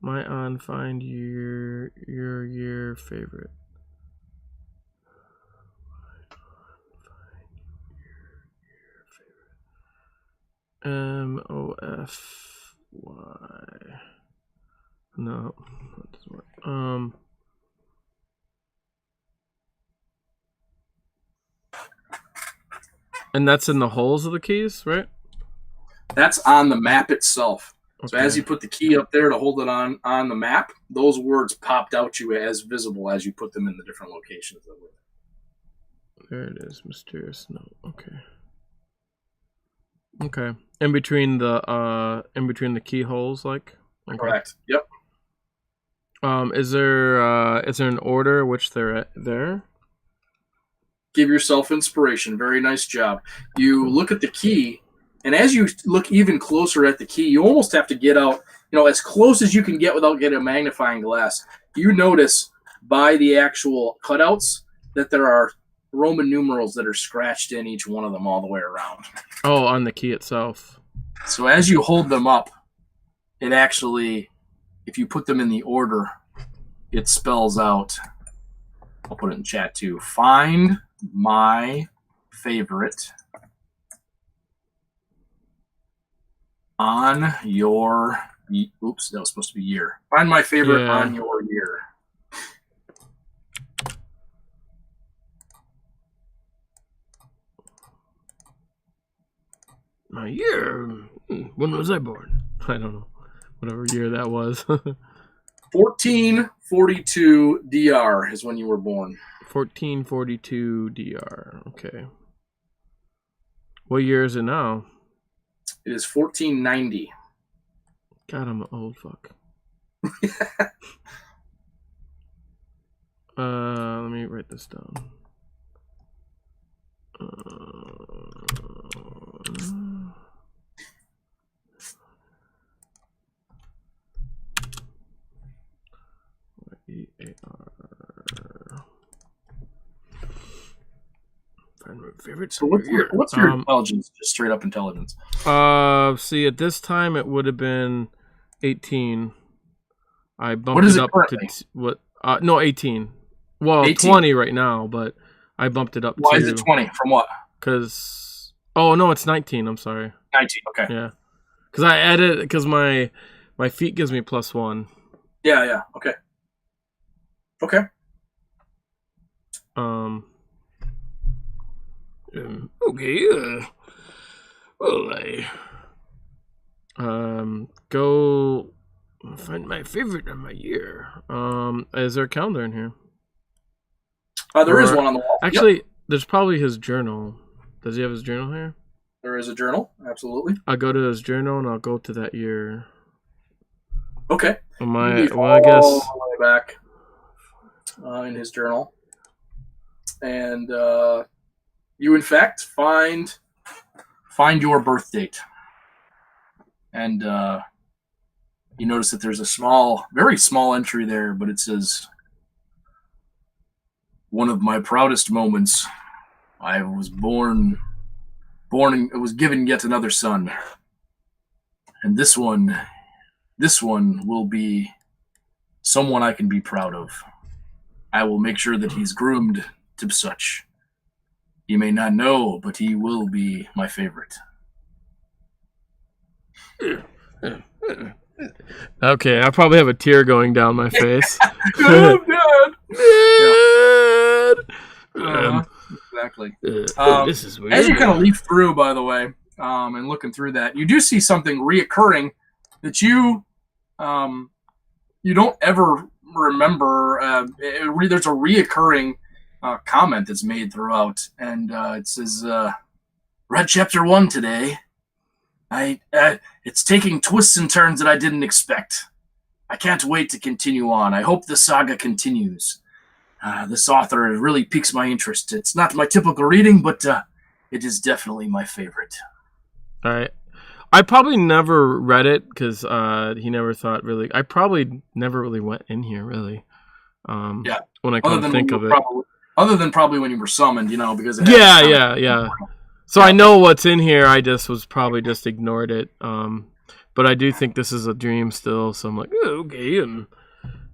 My on find your year favorite. MOFY. No, that doesn't work. And that's in the holes of the keys, right? That's on the map itself. Okay. So as you put the key up there to hold it on the map, those words popped out to you as visible as you put them in the different locations of it. There it is, mysterious note. Okay. Okay. In between the keyholes, like. Okay. Correct. Yep. Is there an order which they're at there? Give yourself inspiration. Very nice job. You look at the key, and as you look even closer at the key, you almost have to get out, as close as you can get without getting a magnifying glass. You notice by the actual cutouts that there are Roman numerals that are scratched in each one of them all the way around. Oh, on the key itself. So as you hold them up, it actually, if you put them in the order, it spells out, I'll put it in chat too, find my favorite on your, oops, that was supposed to be year. Find my favorite on your year. My year? When was I born? I don't know. Whatever year that was. 1442 DR is when you were born. 1442 DR. Okay. What year is it now? It is 1490. God, I'm an old fuck. Let me write this down. favorite So time of year. what's your intelligence? Just straight up intelligence. See, at this time it would have been 18. I bumped What is it it up currently? no, 18. Well, 18? 20 right now, but I bumped it up Why to is it 20? From what? because no, it's 19. I'm sorry. 19. Okay. Yeah, because I added because my feet gives me +1. Yeah. Okay. Okay. Okay. Well, I Go. find my favorite of my year. Is there a calendar in here? There is Or- one on the wall. Yep. Actually, there's probably his journal. Does he have his journal here? There is a journal. Absolutely. I'll go to his journal and I'll go to that year. Okay. I He's guess all the way back in his journal, and you in fact find your birth date, and you notice that there's a very small entry there, but it says, "One of my proudest moments. I was born and was given yet another son, and this one will be someone I can be proud of. I will make sure that he's groomed to such. He may not know, but he will be my favorite." Okay, I probably have a tear going down my face. Exactly. this is weird. As you kind of leaf through, by the way, and looking through that, you do see something reoccurring that you don't ever remember. There's a reoccurring comment that's made throughout, and it says, "Read chapter 1 today. It's taking twists and turns that I didn't expect. I can't wait to continue on. I hope the saga continues. This author really piques my interest. It's not my typical reading, but it is definitely my favorite." All right. I probably never read it because he never thought really. I probably never really went in here really. Yeah. When I come to think of it. Other than probably when you were summoned, because it Yeah. So I know what's in here. I just was probably just ignored it. But I do think this is a dream still. So I'm like, okay, and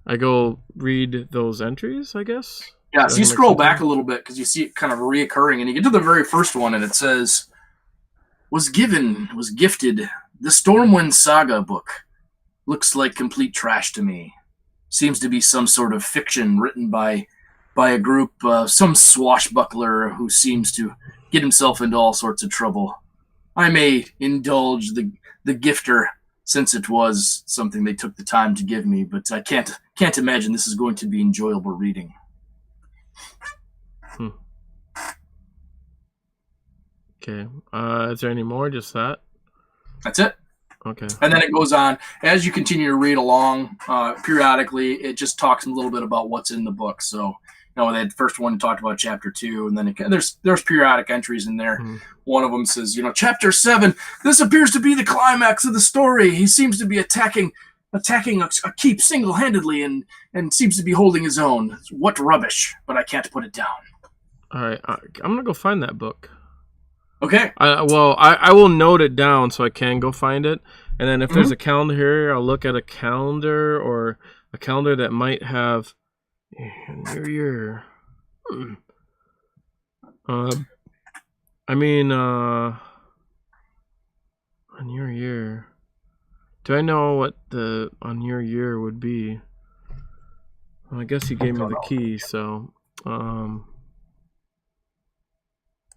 I go read those entries, I guess. Yeah. So you scroll back a little bit because you see it kind of reoccurring, and you get to the very first one, and it says, was gifted the Stormwind Saga book. Looks like complete trash to me. Seems to be some sort of fiction written by a group, some swashbuckler who seems to get himself into all sorts of trouble. I may indulge the gifter, since it was something they took the time to give me, but I can't imagine this is going to be enjoyable reading. Okay. Is there any more? Just that? That's it. Okay. And then it goes on. As you continue to read along, periodically, it just talks a little bit about what's in the book. So, that first one talked about chapter 2, and then there's periodic entries in there. Mm-hmm. One of them says, chapter 7, this appears to be the climax of the story. He seems to be attacking a keep single-handedly and seems to be holding his own. What rubbish, but I can't put it down. All right. I'm going to go find that book. Okay. I will note it down so I can go find it. And then if there's a calendar here, I'll look at a calendar or a calendar that might have New Year. On your year. Do I know what the on your year would be? Well, I guess he gave me the key, so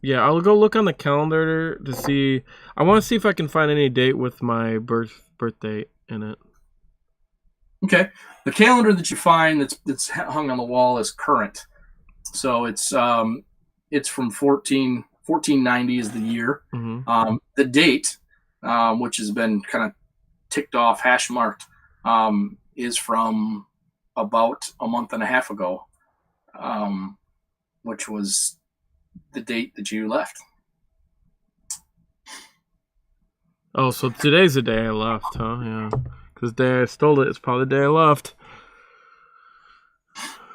yeah, I'll go look on the calendar to see. I want to see if I can find any date with my birth date in it. Okay. The calendar that you find that's hung on the wall is current. So it's from 1490 is the year. Mm-hmm. The date, which has been kind of ticked off, hash marked, is from about a month and a half ago, which was the date that you left. Oh, so today's the day I left, huh? Yeah. Because the day I stole it is probably the day I left.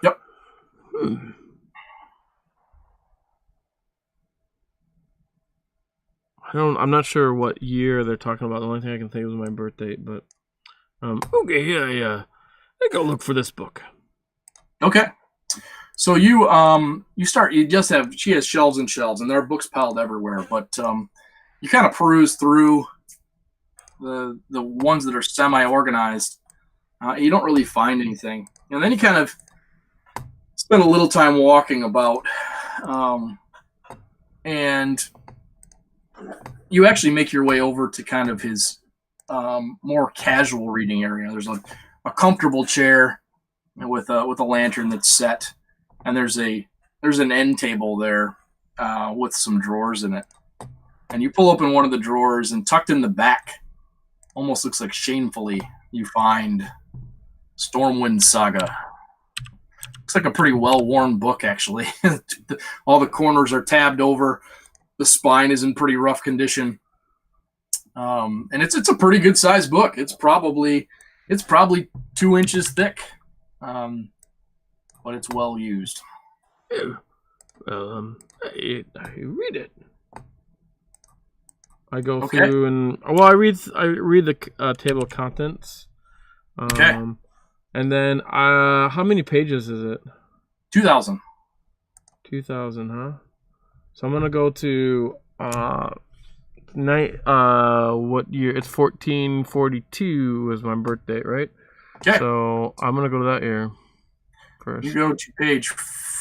Yep. I'm not sure what year they're talking about. The only thing I can think of is my birth date, but Okay, I go look for this book. Okay. So you she has shelves and shelves, and there are books piled everywhere, but you kind of peruse through the ones that are semi-organized. You don't really find anything. And then you kind of spend a little time walking about, and you actually make your way over to kind of his more casual reading area. There's a comfortable chair with a lantern that's set, and there's an end table there with some drawers in it. And you pull open one of the drawers, and tucked in the back, almost looks like shamefully, you find Stormwind Saga. Looks like a pretty well-worn book, actually. All the corners are tabbed over. The spine is in pretty rough condition. And it's a pretty good sized book. It's probably 2 inches thick, but it's well used. Oh, well, I read it. I go Okay. through and I read the table of contents. Okay. And then how many pages is it? 2,000. 2,000, huh? So I'm gonna go to what year? It's 1442 is my birthday, right? Okay. So I'm gonna go to that year first. You go to page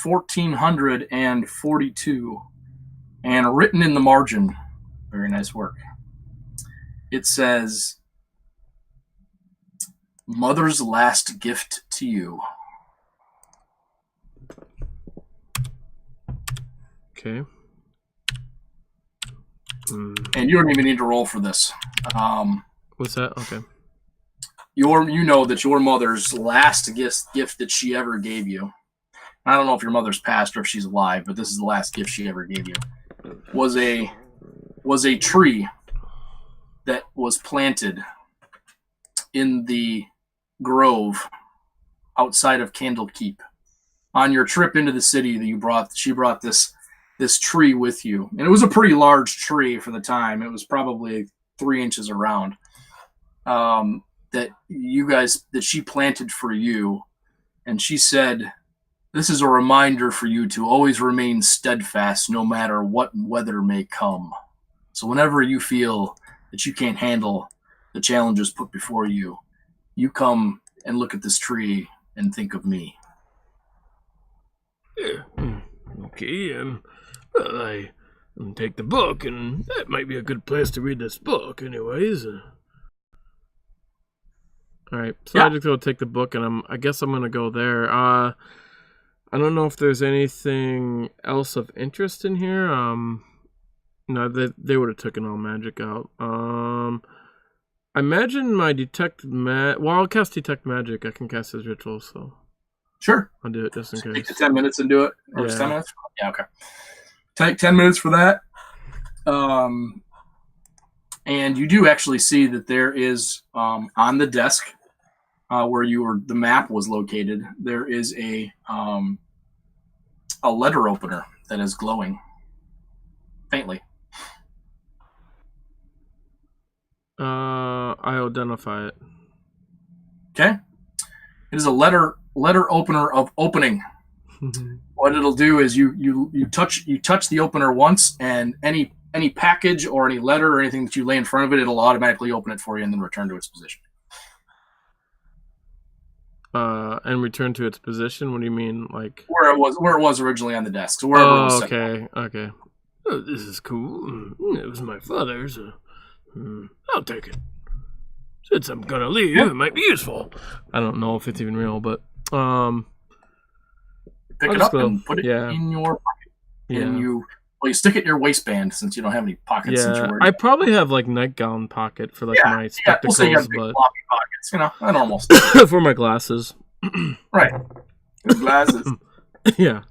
1442, and written in the margin, very nice work. It says, "Mother's last gift to you." Okay. And you don't even need to roll for this. What's that? Okay. You know that your mother's last gift that she ever gave you. I don't know if your mother's passed or if she's alive, but this is the last gift she ever gave you. Was a tree that was planted in the grove outside of Candlekeep. On your trip into the city that she brought this tree with you. And it was a pretty large tree for the time. It was probably 3 inches around. That she planted for you. And she said, "This is a reminder for you to always remain steadfast no matter what weather may come. So whenever you feel that you can't handle the challenges put before you, you come and look at this tree and think of me." Yeah. Okay, well, I take the book, and that might be a good place to read this book, anyways. All right. So Yeah. I just go take the book, and I guess I'm gonna go there. I don't know if there's anything else of interest in here. No, they would have taken all magic out. I imagine my I'll cast detect magic. I can cast his ritual, so Sure. I'll do it just in Take case. the 10 minutes and do it. Or Yeah. just 10 minutes? Yeah, okay. Take 10 minutes for that. And you do actually see that there is, on the desk where the map was located, there is a letter opener that is glowing faintly. I identify it. Okay? It is a letter opener of opening. What it'll do is you touch the opener once, and any package or any letter or anything that you lay in front of it, it'll automatically open it for you and then return to its position. And return to its position. What do you mean, like Where it was originally on the desk. So wherever it was set. okay. Oh, this is cool. It was my father's. I'll take it. Since I'm gonna leave, it might be useful. I don't know if it's even real, but Pick I'll it just up go- and put it yeah. in your pocket. yeah. And you stick it in your waistband since you don't have any pockets. Since you're Yeah, wearing I probably have like nightgown pocket for like my we'll spectacles, say you have big but floppy pockets. That normal stuff. for my glasses. Right. Good glasses. Yeah,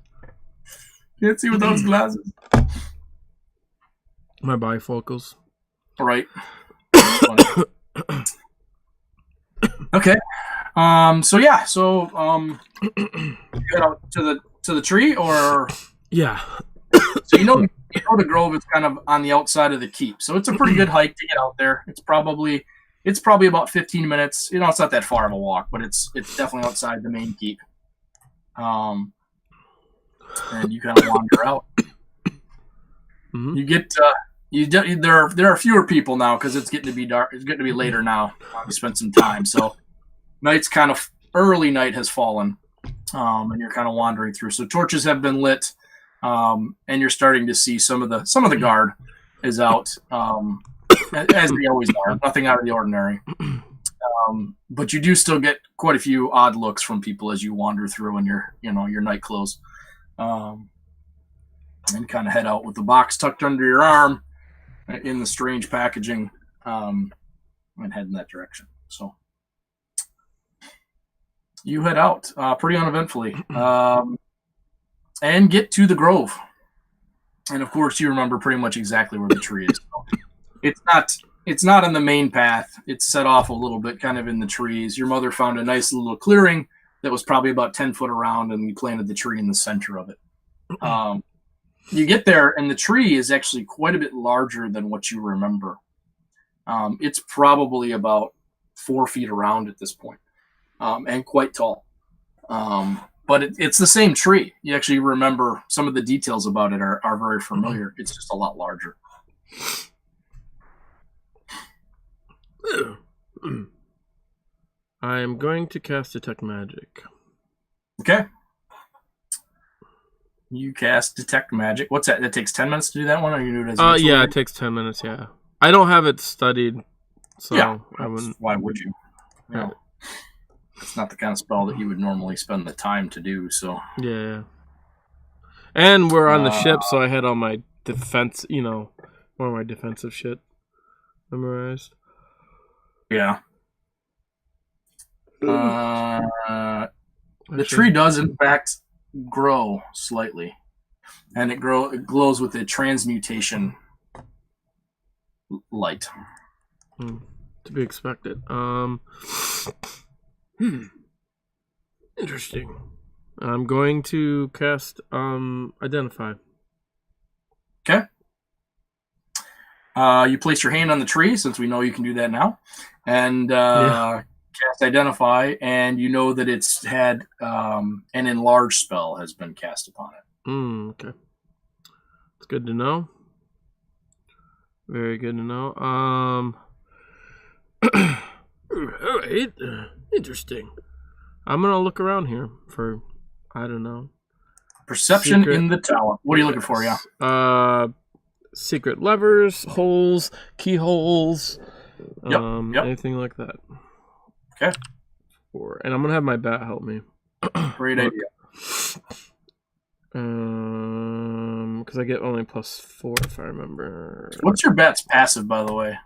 Can't see with those glasses. my bifocals. All right. Okay. So yeah. So you head out to the tree, or Yeah. so you the grove is kind of on the outside of the keep, so it's a pretty good hike to get out there. It's probably about 15 minutes. It's not that far of a walk, but it's definitely outside the main keep. And you kind of wander out. Mhm. You get there are fewer people now because it's getting to be dark. It's getting to be later now. We spent some time, so night's kind of early night has fallen, and you're kind of wandering through. So torches have been lit, and you're starting to see some of the guard is out, as they always are. Nothing out of the ordinary. But you do still get quite a few odd looks from people as you wander through in your night clothes, and kind of head out with the box tucked under your arm in the strange packaging, and head in that direction. So you head out pretty uneventfully, and get to the grove. And of course, you remember pretty much exactly where the tree is. So it's not on the main path. It's set off a little bit, kind of in the trees. Your mother found a nice little clearing that was probably about 10 foot around, and you planted the tree in the center of it. You get there, and the tree is actually quite a bit larger than what you remember. It's probably about 4 feet around at this point, and quite tall. But it's the same tree. You actually remember some of the details about it are very familiar. It's just a lot larger. I am going to cast Detect Magic. Okay. You cast Detect Magic. What's that? That takes 10 minutes to do that one, or you do it as a Yeah, it takes 10 minutes, yeah. I don't have it studied, so Yeah, I wouldn't. why would you? Yeah. It's not the kind of spell that you would normally spend the time to do, so. Yeah. And we're on the ship, so I had all my defense, more of my defensive shit memorized. Yeah. The tree does, in fact, grow slightly, and it glows with a transmutation light. To be expected. Interesting. I'm going to cast Identify. Okay. You place your hand on the tree, since we know you can do that now, and cast Identify, and you know that it's had an Enlarge spell has been cast upon it. Okay. It's good to know. Very good to know. All right. Interesting. I'm gonna look around here for, I don't know. Perception Secret. in the tower. What are you looking for? Yeah. Secret levers, holes, keyholes, Yep. anything like that. Okay. And I'm gonna have my bat help me. Great idea. Because I get only +4 if I remember. What's your bat's passive, by the way?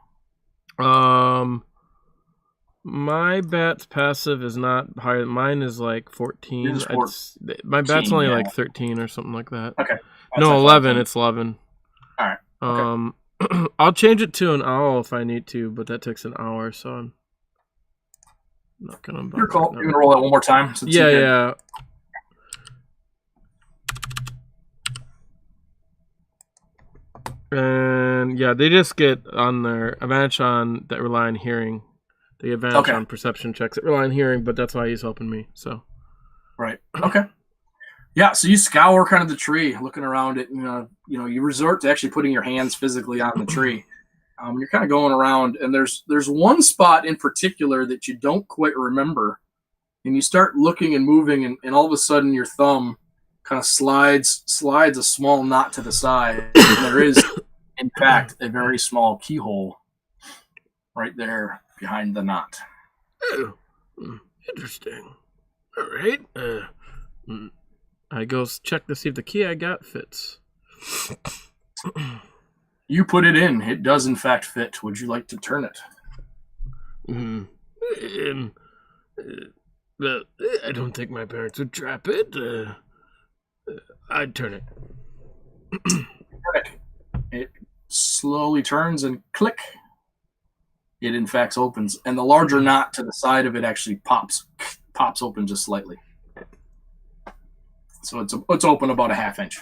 My bat's passive is not higher. Mine is like 14. It is 14, My bat's only yeah. like 13 or something like that. Okay. No, 11. It's 11. All right. Okay. I'll change it to an owl if I need to, but that takes an hour, so I'm not gonna. Your call. You gonna roll that one more time? Since you did. Yeah. And yeah, they just get on their advantage on that rely on hearing. They advantage on perception checks that rely on hearing, but that's why he's helping me. So. Right. Okay. Yeah. So you scour kind of the tree, looking around it. You resort to actually putting your hands physically on the tree. You're kind of going around, and there's one spot in particular that you don't quite remember, and you start looking and moving, and all of a sudden your thumb kind of slides a small knot to the side, and there is, in fact, a very small keyhole right there behind the knot. Oh, interesting. All right. I go check to see if the key I got fits. You put it in. It does, in fact, fit. Would you like to turn it? Well, I don't think my parents would trap it. I'd turn it. It slowly turns and click. It, in fact, opens. And the larger knot to the side of it actually pops open just slightly. So it's open about a half inch.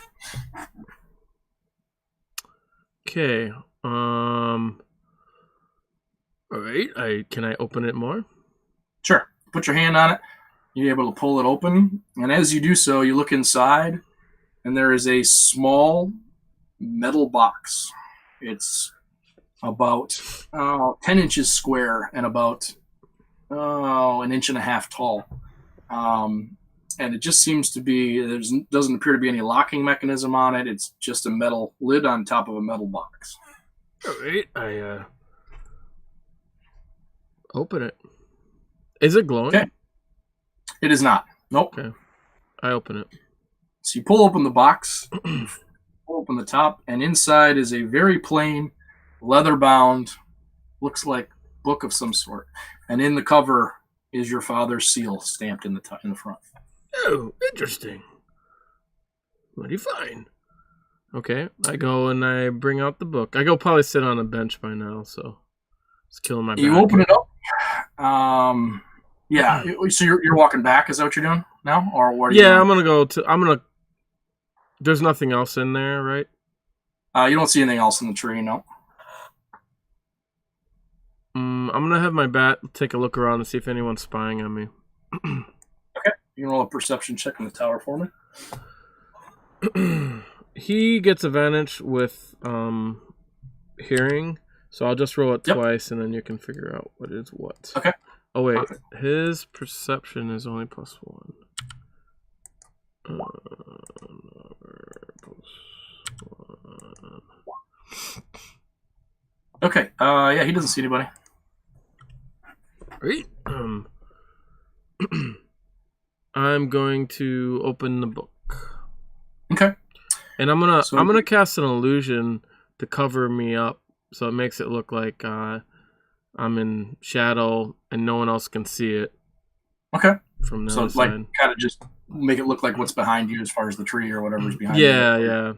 Okay. All right. Can I open it more? Sure. Put your hand on it. You're able to pull it open, and as you do so, you look inside, and there is a small metal box. It's about 10 inches square and about an inch and a half tall. And it just seems to be, doesn't appear to be any locking mechanism on it. It's just a metal lid on top of a metal box. All right. I open it. Is it glowing? Okay. It is not. Nope. Okay. I open it. So you pull open the box, pull open the top, and inside is a very plain, leather-bound, looks like book of some sort. And in the cover is your father's seal stamped in the front. Oh, interesting. What do you find? Okay. I go and I bring out the book. I go probably sit on a bench by now, so it's killing my back. You open it up. Yeah. So you're walking back. Is that what you're doing now, or what? Are you doing? I'm gonna go to. I'm gonna. There's nothing else in there, right? You don't see anything else in the tree, no. I'm gonna have my bat take a look around and see if anyone's spying on me. Okay. You can roll a perception check in the tower for me. He gets advantage with hearing, so I'll just roll it twice, and then you can figure out what is what. Okay. Oh wait, Perfect. his perception is only +1. Okay. Yeah, he doesn't see anybody. Great. I'm going to open the book. Okay. And I'm gonna cast an illusion to cover me up, so it makes it look like I'm in shadow and no one else can see it. Okay. From the So other it's like side. kind of just make it look like what's behind you as far as the tree or whatever's behind you. Yeah.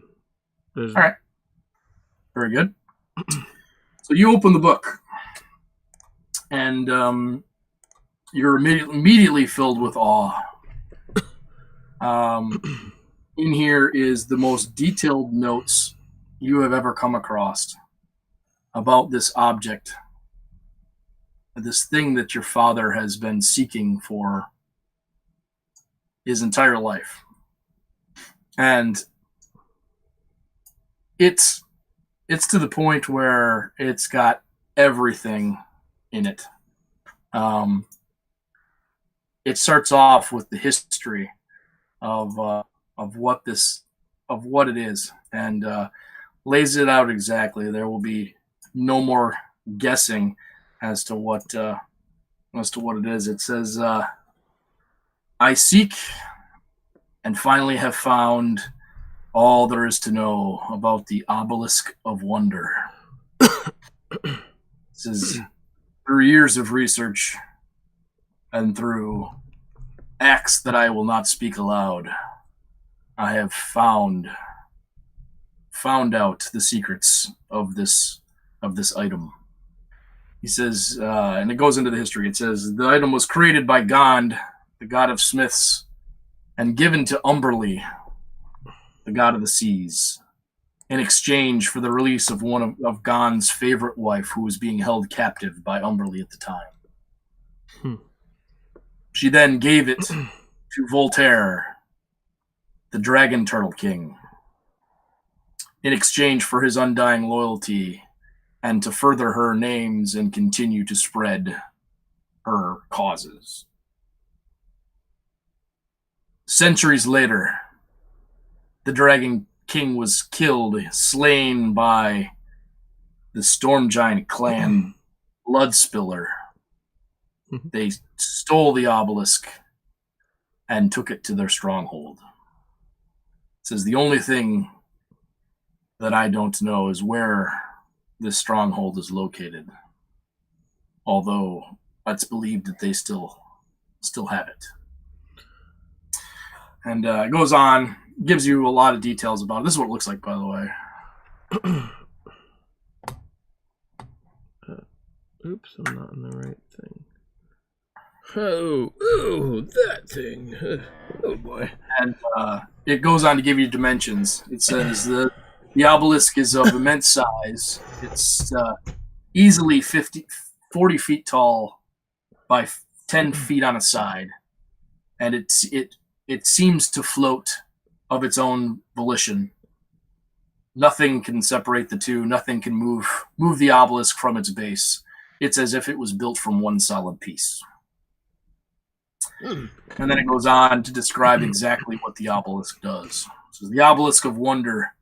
There's... All right. Very good. So you open the book, and you're immediately filled with awe. In here is the most detailed notes you have ever come across about this object, this thing that your father has been seeking for his entire life. And it's to the point where it's got everything in it. It starts off with the history of what it is, and lays it out exactly. There will be no more guessing as to what it is. It says, "I seek and finally have found all there is to know about the Obelisk of Wonder. This is through years of research and through acts that I will not speak aloud. I have found out the secrets of this item." He says, and it goes into the history. It says, "The item was created by Gond, the god of smiths, and given to Umberly, the god of the seas, in exchange for the release of one of Gond's favorite wife, who was being held captive by Umberly at the time. She then gave it to Voltaire, the Dragon Turtle King, in exchange for his undying loyalty and to further her names and continue to spread her causes. Centuries later, the Dragon King was killed, slain by the Storm Giant clan Bloodspiller. They stole the obelisk and took it to their stronghold. It says, the only thing that I don't know is where this stronghold is located, although it's believed that they still have it." And it goes on, gives you a lot of details about it. This is what it looks like, by the way. Oops, I'm not in the right thing. Oh, that thing. Oh boy. And it goes on to give you dimensions. It says the The obelisk is of immense size. It's easily 40 feet tall by 10 feet on a side, and it seems to float of its own volition. Nothing can separate the two. Nothing can move the obelisk from its base. It's as if it was built from one solid piece. And then it goes on to describe exactly what the obelisk does. So the obelisk of wonder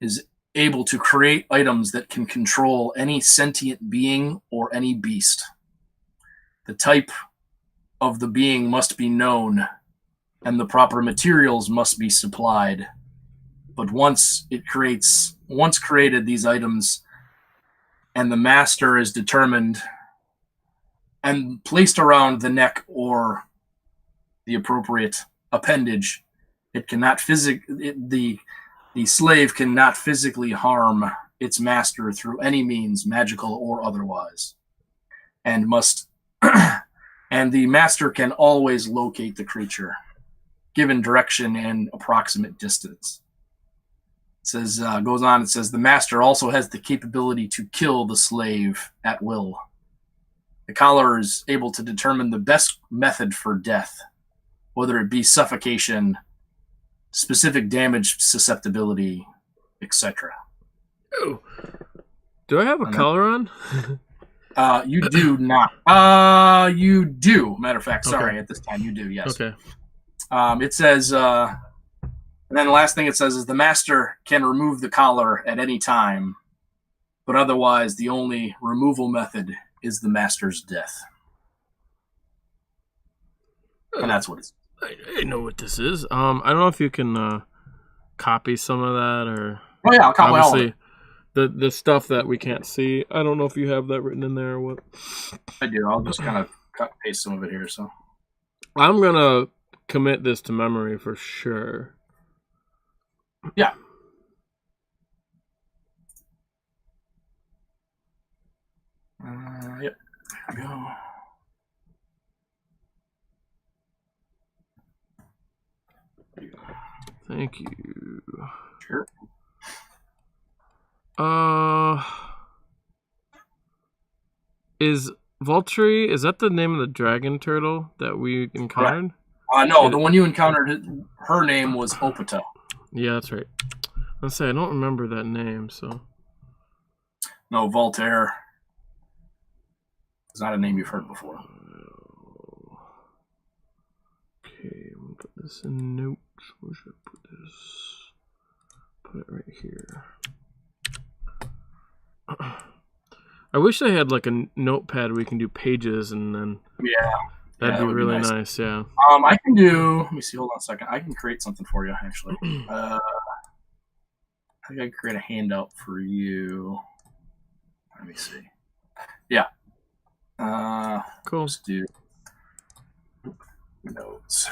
is able to create items that can control any sentient being or any beast. The type of the being must be known, and the proper materials must be supplied. But once created these items, and the master is determined and placed around the neck or the appropriate appendage, the slave cannot physically harm its master through any means, magical or otherwise, and and the master can always locate the creature, given direction and approximate distance. It says, goes on, it says, the master also has the capability to kill the slave at will. The collar is able to determine the best method for death, whether it be suffocation, specific damage susceptibility, etc. Oh, do I have a collar on? You do not. You do. Matter of fact, sorry, Okay. at this time you do, yes. Okay. It says, and then the last thing it says is the master can remove the collar at any time, but otherwise the only removal method is the master's death. And that's what it's. I know what this is. I don't know if you can copy some of that, or Oh yeah, I'll copy all of obviously it. the stuff that we can't see. I don't know if you have that written in there or what. I do. I'll just kind of cut and paste some of it here. So I'm gonna commit this to memory for sure. yeah. Yep. There we go. Thank you. Sure. Is Volturi, is that the name of the dragon turtle that we encountered? No, the one you encountered, her name was Opata. Yeah, that's right. Let's say I don't remember that name, so. No, Voltaire. It's not a name you've heard before. Okay, I'm gonna put this in notes. Where should I put this? Put it right here. I wish they had like a notepad where you can do pages, and then Yeah. that'd that be would be really nice. nice. Yeah. I can do. Let me see. Hold on a second. I can create something for you. Actually, I think I can create a handout for you. Let me see. Yeah. Cool. Let's do notes.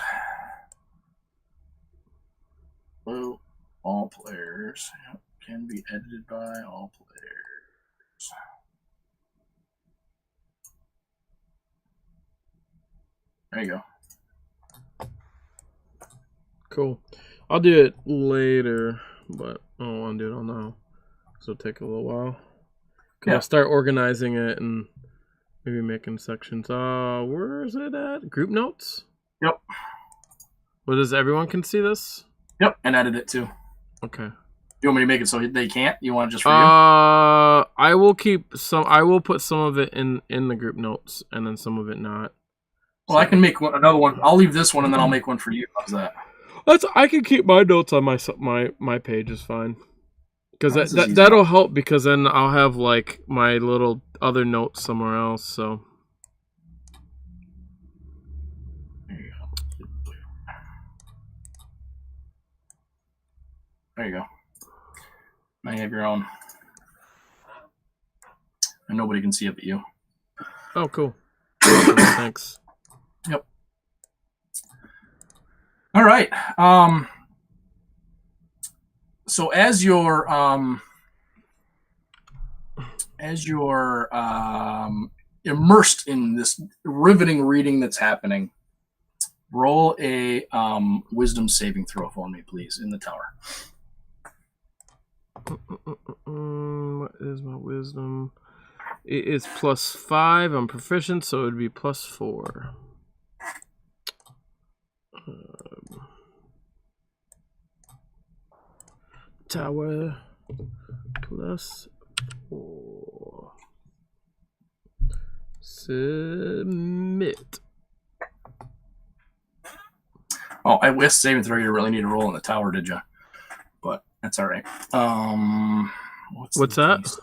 Well, all players can be edited by all players. There you go. Cool. I'll do it later, but I don't want to do it all now. So it'll take a little while. Cause Yeah. I'll start organizing it and maybe making sections. Where is it at? Group notes? Yep. Well, does everyone can see this? Yep, and edit it too. Okay. You want me to make it so they can't? You want it just for you? I will keep some. I will put some of it in the group notes, and then some of it not. Well, I can make another one. I'll leave this one, and then I'll make one for you. How's that? I can keep my notes on my page is fine. Because This is easy. that'll help, because then I'll have like my little other notes somewhere else. So There you go. There you go. Now you have your own. And nobody can see it but you. oh, cool. Thanks. Yep. All right. So as you're immersed in this riveting reading that's happening, roll a wisdom saving throw for me, please, in the tower. What is my wisdom? It is +5. I'm proficient, so it would be +4. Tower +4. Submit. Oh, I wish saving throw you really need to roll in the tower, did you? But that's all right. What's that? Piece?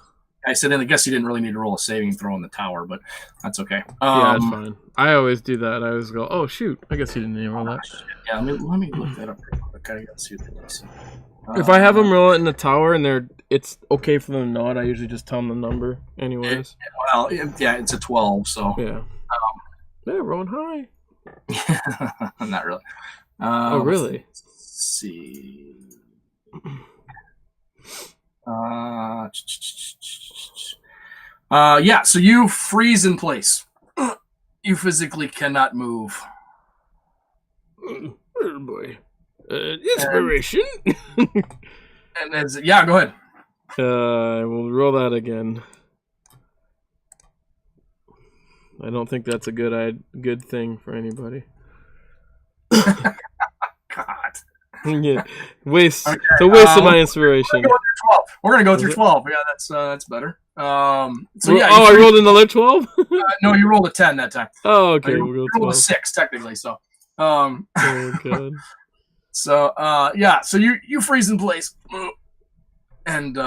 I said, I guess you didn't really need to roll a saving throw in the tower, but that's okay. Yeah, that's fine. I always do that. I always go, oh shoot, I guess you didn't need to roll that. Yeah, let me look that up. Okay, I gotta see what that is. If I have them roll it in the tower and it's okay for them to know it, I usually just tell them the number anyways. Yeah, it's a 12, so. Yeah. They're rolling high. Not really. Oh, really? Let's see. Yeah, so you freeze in place. You physically cannot move. Oh boy. Inspiration. Yeah, go ahead. We'll roll that again. I don't think that's a good thing for anybody. God. Yeah, waste. Okay, It's a waste of my inspiration. We're gonna go through 12. Yeah, that's better. So yeah. I rolled another 12. No, you rolled a 10 that time. Oh, okay. You We'll go rolled 12. a 6 technically. So, Oh god. So yeah. So you freeze in place, and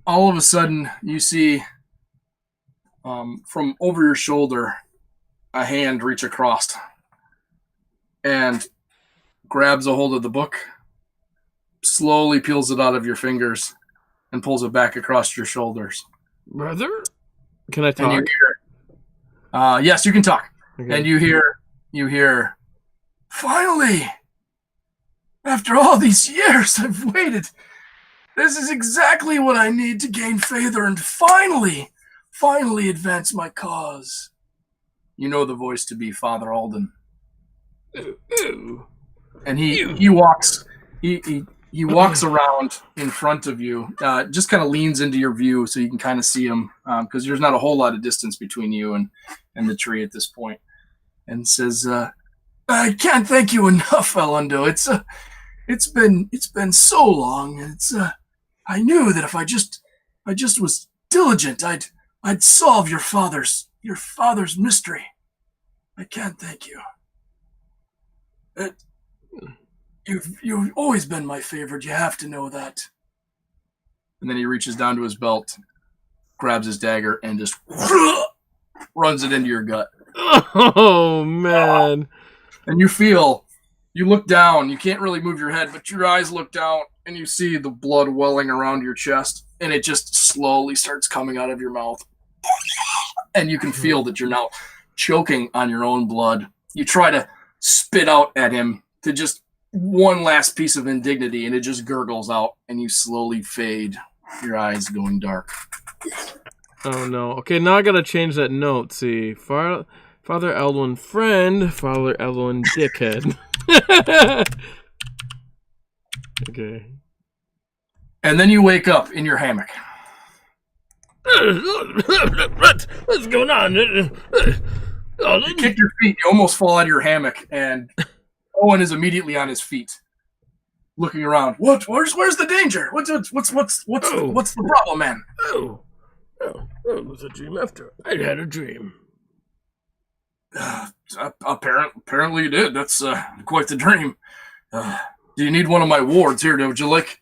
all of a sudden you see from over your shoulder a hand reach across and grabs a hold of the book, slowly peels it out of your fingers, and pulls it back across your shoulders. Brother? Can I talk? And you hear, yes, you can talk. Okay. And you hear, finally, after all these years I've waited, this is exactly what I need to gain favor and finally advance my cause. You know the voice to be Father Alden. Ooh. And he walks around in front of you, just kind of leans into your view so you can kind of see him, because there's not a whole lot of distance between you and the tree at this point, and says, I can't thank you enough, Elundo. It's been so long, and I knew that if I just was diligent, I'd solve your father's mystery. I can't thank you. You've always been my favorite. You have to know that. And then he reaches down to his belt, grabs his dagger, and just runs it into your gut. Oh man! And you look down. You can't really move your head, but your eyes look down, and you see the blood welling around your chest, and it just slowly starts coming out of your mouth. And you can feel that you're now choking on your own blood. You try to spit out at him to just one last piece of indignity, and it just gurgles out, and you slowly fade, your eyes going dark. Oh no. Okay, now I gotta change that note. See, Father Eldwin friend, Father Eldwin dickhead. Okay. And then you wake up in your hammock. What's going on? You kick your feet, you almost fall out of your hammock, and Owen is immediately on his feet, looking around. Where's the danger? What's the problem, man? Oh, it was a dream after. I had a dream. Apparently you did. That's quite the dream. Do you need one of my wards here? Would you like?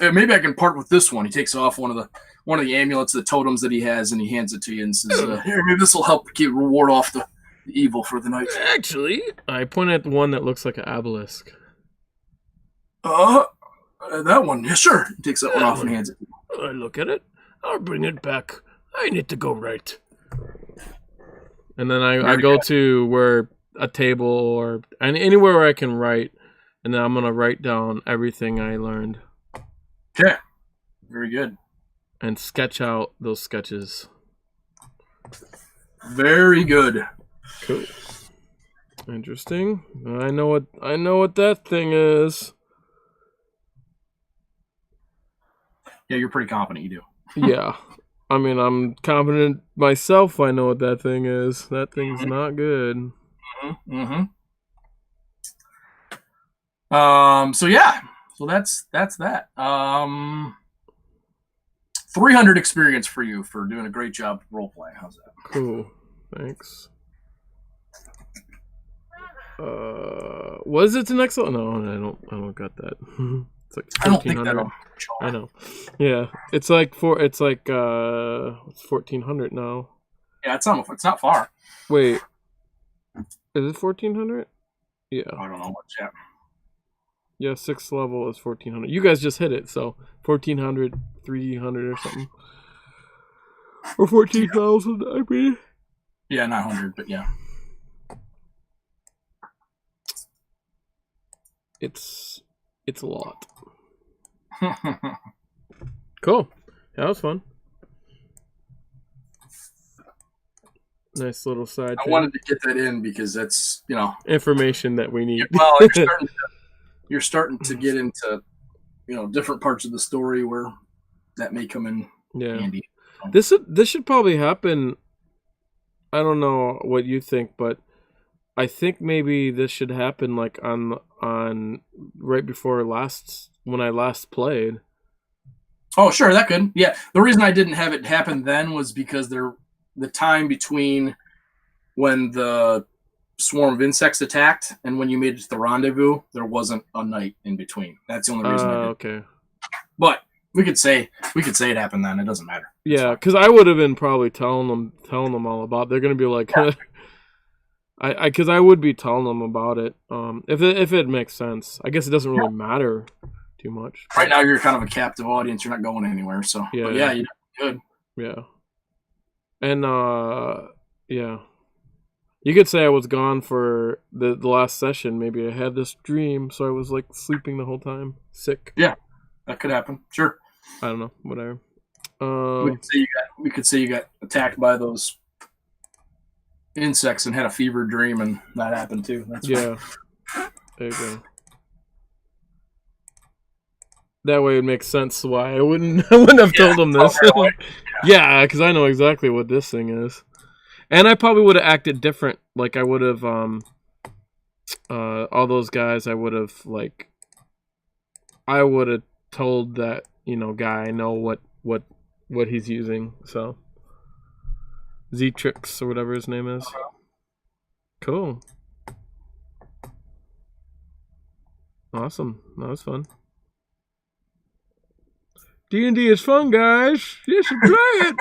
Maybe I can part with this one. He takes off one of the amulets, the totems that he has, and he hands it to you and says, "Here, maybe this will help ward off the evil for the night." Actually, I point at the one that looks like an obelisk. That one. Yeah, sure. He takes that one off and hands it to you. I look at it. I'll bring it back. I need to go right. And then I go to where a table or anywhere where I can write, and then I'm gonna write down everything I learned. Okay. Very good. And sketch out those sketches. Very good. Cool. Interesting. I know what that thing is. Yeah, you're pretty confident you do. Yeah. I mean, I'm confident myself. I know what that thing is. That thing's not good. Mm-hmm. So yeah. So that's that. 300 experience for you for doing a great job role playing. How's that? Cool. Thanks. Was it the next level? No, I don't got that. It's like I don't think 1400. that'll. I know. Yeah. It's like it's 1400 now. Yeah, it's not far. Wait. Is it 1400? Yeah. I don't know what's yet. Yeah, 6th level is 1400. You guys just hit it, so 1400, 300 or something. Or 14,000, I mean. Yeah, not 100, but yeah. It's a lot. Cool. That was fun. Nice little side I thing. wanted to get that in because that's, Information that we need. well, you're starting to get into, different parts of the story where that may come in Yeah. handy. This should probably happen. I don't know what you think, but I think maybe this should happen like on right before when I last played. Oh, sure, that could. Yeah, the reason I didn't have it happen then was because the time between when the swarm of insects attacked and when you made it to the rendezvous, there wasn't a night in between. That's the only reason I did. Okay. But we could say it happened then. It doesn't matter. Yeah, because I would have been probably telling them all about. They're gonna be like, because I would be telling them about it. If it makes sense. I guess it doesn't really matter too much. Right now, you're kind of a captive audience. You're not going anywhere. So Yeah. You good. Yeah. And yeah. You could say I was gone for the last session. Maybe I had this dream, so I was like sleeping the whole time, sick. Yeah, that could happen. Sure. I don't know. Whatever. We could say you got attacked by those insects and had a fever dream, and that happened too. That's yeah. There you go. That way it makes sense why I wouldn't have told them this. Yeah, because I know exactly what this thing is. And I probably would have acted different. Like I would have all those guys I would have told that, guy I know what he's using. So Z-Trix or whatever his name is. Cool. Awesome. That was fun. D&D is fun, guys. You should play it.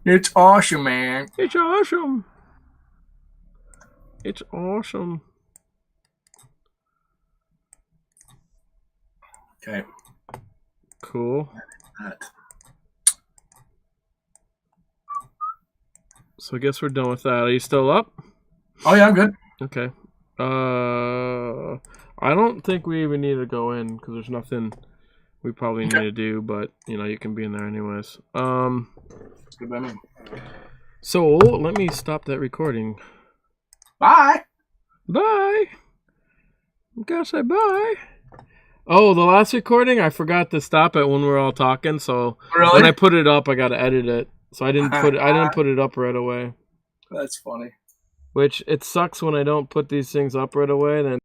It's awesome, man. It's awesome. It's awesome. Okay. Cool. So I guess we're done with that. Are you still up? Oh yeah, I'm good. Okay. I don't think we even need to go in because there's nothing we probably need to do, but you can be in there anyways. That's good by me. So let me stop that recording. Bye. Bye. I'm gonna say bye. Oh, the last recording, I forgot to stop it when we were all talking. So Really? when I put it up, I gotta edit it. So I didn't put it up right away. That's funny. Which it sucks when I don't put these things up right away. Then